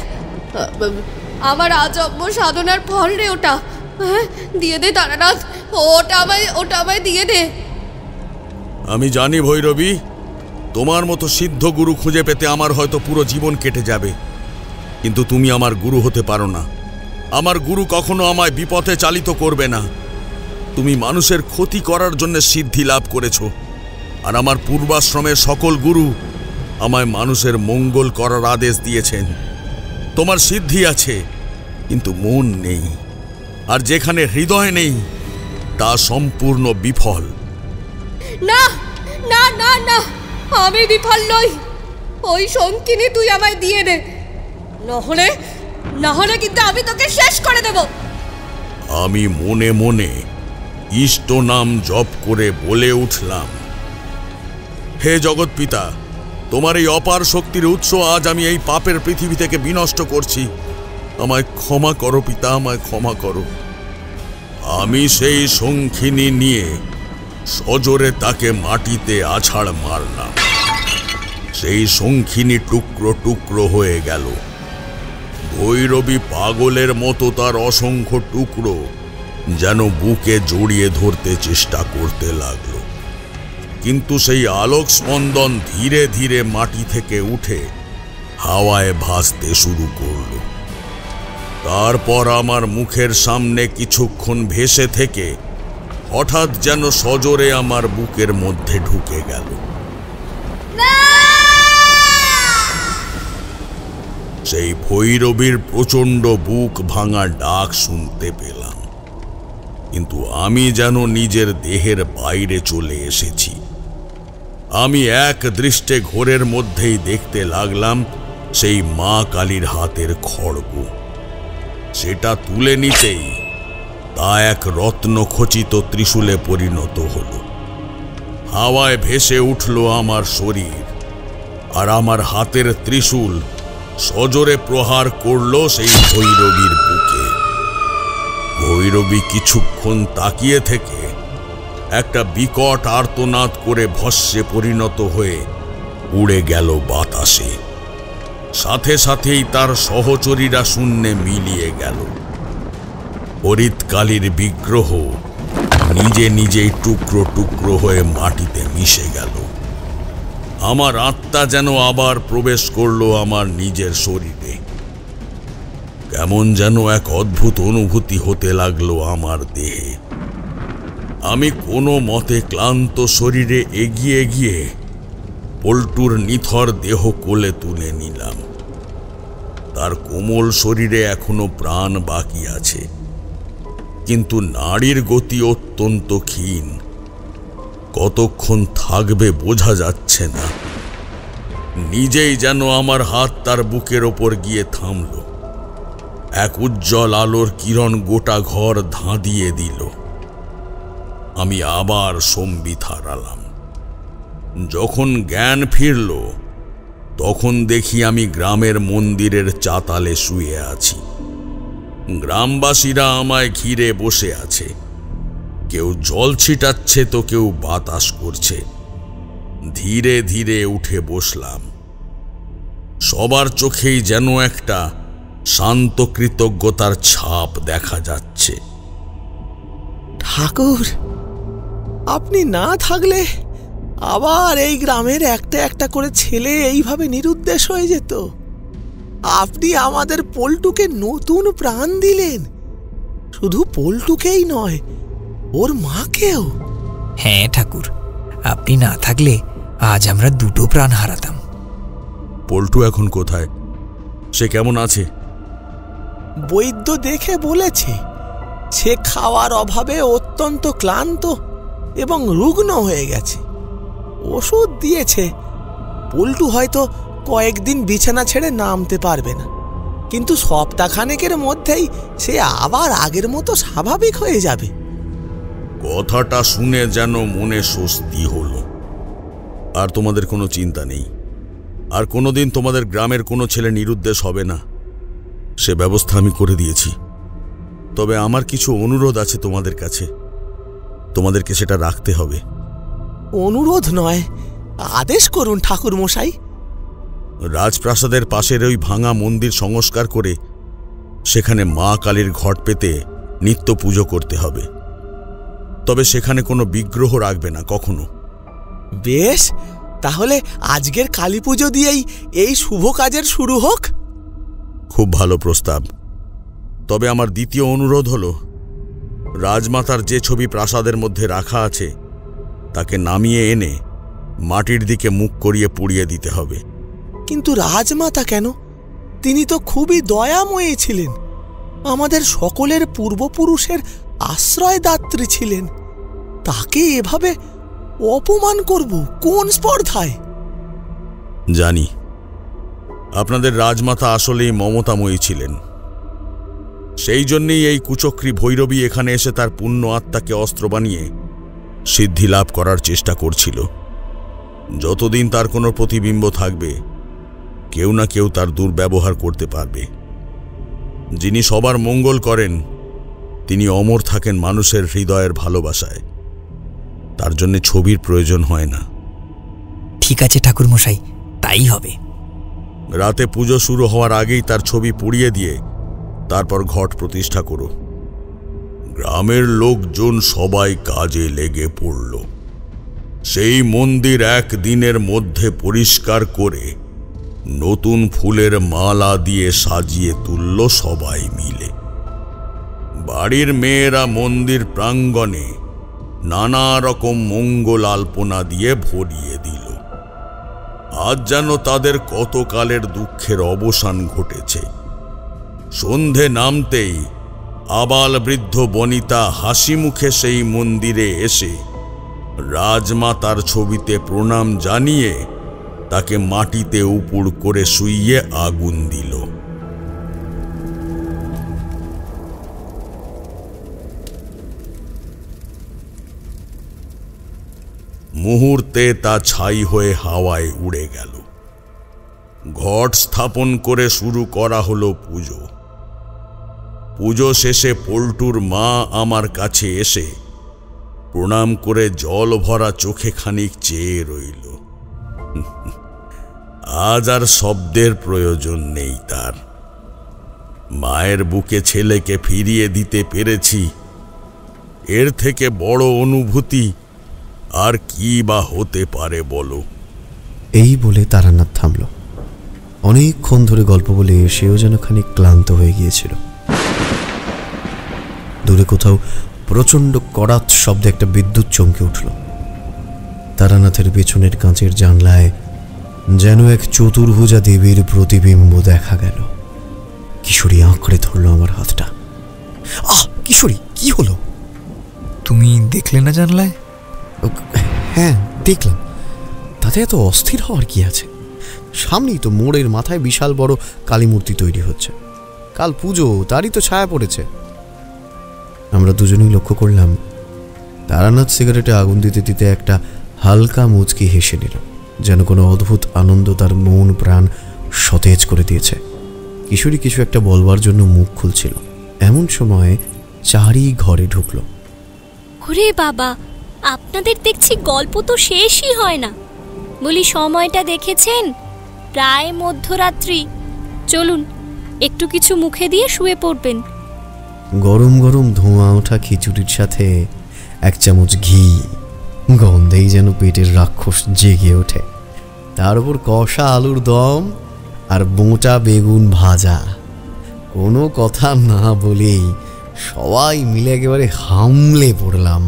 আমার আজন্ম সাধনার ফল রে ওটা। হ্যাঁ, দিয়ে দে তারানাথ, ওটা আমায় দিয়ে দে। আমি জানি ভৈরবী, তোমার মতো সিদ্ধ গুরু খুঁজে পেতে আমার হয়তো পুরো জীবন কেটে যাবে, কিন্তু তুমি আমার গুরু হতে পারো না। আমার গুরু কখনো আমায় বিপথে চালিত করবে না। তুমি মানুষের ক্ষতি করার জন্য সিদ্ধি লাভ করেছো, আর আমার পূর্বাশ্রমের সকল গুরু আমায় মানুষের মঙ্গল করার আদেশ দিয়েছেন। তোমার সিদ্ধি আছে, কিন্তু মন নেই, আর যেখানে হৃদয় নেই তা সম্পূর্ণ বিফল। না না না না, আমি বিফল নই। ওই শঙ্খিনী তুই আমায় দিয়ে দে, না হলে কিন্তু আমি তোকে শেষ করে দেব। আমি মনে মনে ইষ্ট নাম জপ করে বলে উঠলাম, হে জগৎ পিতা, তোমার এই অপার শক্তির উৎস আজ আমি এই পাপের পৃথিবী থেকে বিনষ্ট করছি। আমায় ক্ষমা করো পিতা, আমায় ক্ষমা করো। আমি সেই শঙ্খিনী নিয়ে সজোরে তাকে মাটিতে আছাড় মারলাম। সেই শঙ্খিনী টুকরো টুকরো হয়ে গেল। ভৈরবী পাগলের মতো তার অসংখ্য টুকরো যেন বুকে জড়িয়ে ধরতে চেষ্টা করতে লাগলো, কিন্তু সেই আলোক স্পন্দন ধীরে ধীরে মাটি থেকে উঠে হাওয়ায় ভাসতে শুরু করল। তারপর আমার মুখের সামনে কিছুক্ষণ ভেসে থেকে হঠাৎ যেন সজোরে আমার বুকের মধ্যে ঢুকে গেল। সেই ভৈরবীর প্রচণ্ড বুক ভাঙা ডাক শুনতে পেলাম, কিন্তু আমি যেন নিজের দেহের বাইরে চলে এসেছি। আমি এক দৃষ্টে ঘোরের মধ্যেই দেখতে লাগলাম সেই মা কালীর হাতের খড়গ। সেটা তুলে নিতেই তা এক রত্নখচিত ত্রিশূলে পরিণত হল। হাওয়ায় ভেসে উঠল আমার শরীর, আর আমার হাতের ত্রিশূল সজোরে প্রহার করল সেই ভৈরবীর বুকে। ভৈরবী কিছুক্ষণ তাকিয়ে থেকে একটা বিকট আর্তনাদ করে ভস্মে পরিণত হয়ে উড়ে গেল বাতাসে। সাথে সাথেই তার সহচরীরা শূন্যে মিলিয়ে গেল। হরিৎকালীর বিগ্রহ নিজে নিজেই টুকরো টুকরো হয়ে মাটিতে মিশে গেল। আমার আত্মা যেন আবার প্রবেশ করলো আমার নিজের শরীরে। কেমন যেন এক অদ্ভুত অনুভূতি হতে লাগলো আমার দেহে। আমি কোনো মতে ক্লান্ত শরীরে এগিয়ে গিয়ে পল্টুর নিথর দেহ কোলে তুলে নিলাম। তার কোমল শরীরে এখনো প্রাণ বাকি আছে, কিন্তু নাড়ির গতি অত্যন্ত ক্ষীণ। কতক্ষণ থাকবে বোঝা যাচ্ছে না। নিজেই যেন আমার হাত তার বুকের ওপর গিয়ে থামল। এক উজ্জ্বল আলোর কিরণ গোটা ঘর ধাঁধিয়ে দিল। আমি আবার সম্বিত হারালাম। যখন জ্ঞান ফিরল, তখন দেখি আমি গ্রামের মন্দিরের চাতালে শুয়ে আছি। গ্রামবাসীরা আমায় ঘিরে বসে আছে। কেউ জল ছিটাচ্ছে তো কেউ বাতাস করছে। ধীরে ধীরে উঠে বসলাম। সবার চোখেই যেন একটা শান্ত কৃতজ্ঞতার ছাপ দেখা যাচ্ছে। ঠাকুর, আপনি না থাকলে আবার এই গ্রামের একটা একটা করে ছেলে এইভাবে নিরুদ্দেশ হয়ে যেত। আপনি আমাদের পল্টুকে নতুন প্রাণ দিলেন। শুধু পল্টুকেই নয়, ওর মাকেও। হ্যাঁ ঠাকুর, আপনি না থাকলে আজ আমরা দুটো প্রাণ হারাতাম। পল্টু এখন কোথায়? সে কেমন আছে? বৈদ্য দেখে বলেছে সে খাওয়ার অভাবে অত্যন্ত ক্লান্ত এবং রুগ্ন হয়ে গেছে। ওষুধ দিয়েছে। পল্টু হয়তো কয়েকদিন বিছানা ছেড়ে নামতে পারবে না, কিন্তু সপ্তাহখানেকের মধ্যেই সে আবার আগের মতো স্বাভাবিক হয়ে যাবে। কথাটা শুনে যেন মনে স্বস্তি হলো। আর তোমাদের কোনো চিন্তা নেই। আর কোনোদিন তোমাদের গ্রামের কোনো ছেলে নিরুদ্দেশ হবে না, সে ব্যবস্থা আমি করে দিয়েছি। তবে আমার কিছু অনুরোধ আছে তোমাদের কাছে। তোমাদেরকে সেটা রাখতে হবে। অনুরোধ নয়, আদেশ করুন ঠাকুর মশাই। রাজপ্রাসাদের পাশের ওই ভাঙা মন্দির সংস্কার করে সেখানে মা কালীর ঘট পেতে নিত্য পুজো করতে হবে। তবে সেখানে কোনো বিগ্রহ রাখবে না কখনো। বেশ, তাহলে আজকের কালী পুজো দিয়েই এই শুভ কাজের শুরু হোক। খুব ভালো প্রস্তাব। তবে আমার দ্বিতীয় অনুরোধ হলো, রাজমাতার যে ছবি প্রাসাদের মধ্যে রাখা আছে তাকে নামিয়ে এনে মাটির দিকে মুখ করিয়ে পুড়িয়ে দিতে হবে। কিন্তু রাজমাতা কেন? তিনি তো খুবই দয়াময়ী ছিলেন। আমাদের সকলের পূর্বপুরুষের আশ্রয়দাত্রী ছিলেন। তাকে এভাবে অপমান করব কোন স্পর্ধায়? জানি আপনাদের রাজমাতা আসলেই মমতাময়ী ছিলেন। সেই জন্যেই এই কুচক্রী ভৈরবী এখানে এসে তার পুণ্য আত্মাকে অস্ত্র বানিয়ে সিদ্ধি লাভ করার চেষ্টা করছিল। যতদিন তার কোনো প্রতিবিম্ব থাকবে, কেউ না কেউ তার দুর্ব্যবহার করতে পারবে। যিনি সবার মঙ্গল করেন, তিনি অমর থাকেন মানুষের হৃদয়ের ভালোবাসায়। তার জন্য ছবির প্রয়োজন হয় না। ঠিক আছে ঠাকুর মশাই, তাই হবে। রাতে পুজো শুরু হওয়ার আগেই তার ছবি পুড়িয়ে দিয়ে তারপর ঘট প্রতিষ্ঠা করো। গ্রামের লোকজন সবাই কাজে লেগে পড়ল। সেই মন্দির একদিনের মধ্যে পরিষ্কার করে নতুন ফুলের মালা দিয়ে সাজিয়ে তুলল সবাই মিলে। বাড়ির মেয়েরা মন্দির প্রাঙ্গণে নানা রকম মঙ্গল আলপনা দিয়ে ভরিয়ে দিল। আজ যেন তাদের কতকালের দুঃখের অবসান ঘটেছে। সন্ধে নামতেই আবাল বৃদ্ধ বনিতা হাসি মুখে সেই মন্দিরে এসে রাজমাতার ছবিতে প্রণাম জানিয়ে তাকে মাটিতে উপুড় করে শুইয়ে আগুন দিল। মুহূর্তে তা ছাই হয়ে হাওয়ায় উড়ে গেল। ঘট স্থাপন করে শুরু করা হলো পুজো। পুজো শেষে পল্টুর মা আমার কাছে এসে প্রণাম করে জল ভরা চোখে খানিক চেয়ে রইল। আজ আর শব্দের প্রয়োজন নেই তার। মায়ের বুকে ছেলেকে ফিরিয়ে দিতে পেরেছি, এর থেকে বড় অনুভূতি আর কি বা হতে পারে বলো। এই বলে তারানাথ থামল। অনেকক্ষণ ধরে গল্প বলে সেও যেন খানিক ক্লান্ত হয়ে গিয়েছিল। দূরে কোথাও প্রচণ্ড কড়াত শব্দে একটা বিদ্যুৎ চমকে উঠল। তারানাথের পেছনের কাঁচের জানলায় যেন এক চতুর্ভুজা দেবীর প্রতিবিম্ব দেখা গেল। কিশোরী আঁকড়ে ধরল আমার হাতটা। আহ, কিশোরী, কি হলো? তুমি দেখলে না জানলায়? হ্যাঁ, দেখলাম। তাতে এত অস্থির হওয়ার কি আছে? সামনেই তো মোড়ের মাথায় বিশাল বড় কালী মূর্তি তৈরি হচ্ছে। কাল পুজো, তারই তো ছায়া পড়েছে। আমরা দুজনেই লক্ষ্য করলাম তারানাথ সিগারেটে আগুন দিতে দিতে একটা হালকা মুচকি হেসে নিল, যেন কোনো অদ্ভুত আনন্দ তার মন প্রাণ সতেজ করে দিয়েছে। কিশোরী কিছু একটা বলবার জন্য মুখ খুলছিল, এমন সময় চারি ঘরে ঢুকল। ওরে বাবা, আপনাদের দেখছি গল্প তো শেষই হয় না। বলি, সময়টা দেখেছেন? প্রায় মধ্যরাত্রি। চলুন, একটু কিছু মুখে দিয়ে শুয়ে পড়বেন। গরম গরম ধোঁয়া ওঠা খিচুড়ির সাথে এক চামচ ঘি, গন্ধেই যেন পেটের রাক্ষস জেগে ওঠে। তার উপর কষা আলুর দম আর বোঁটা বেগুন ভাজা। কোনো কথা না বলেই সবাই মিলে একেবারে হামলে পড়লাম।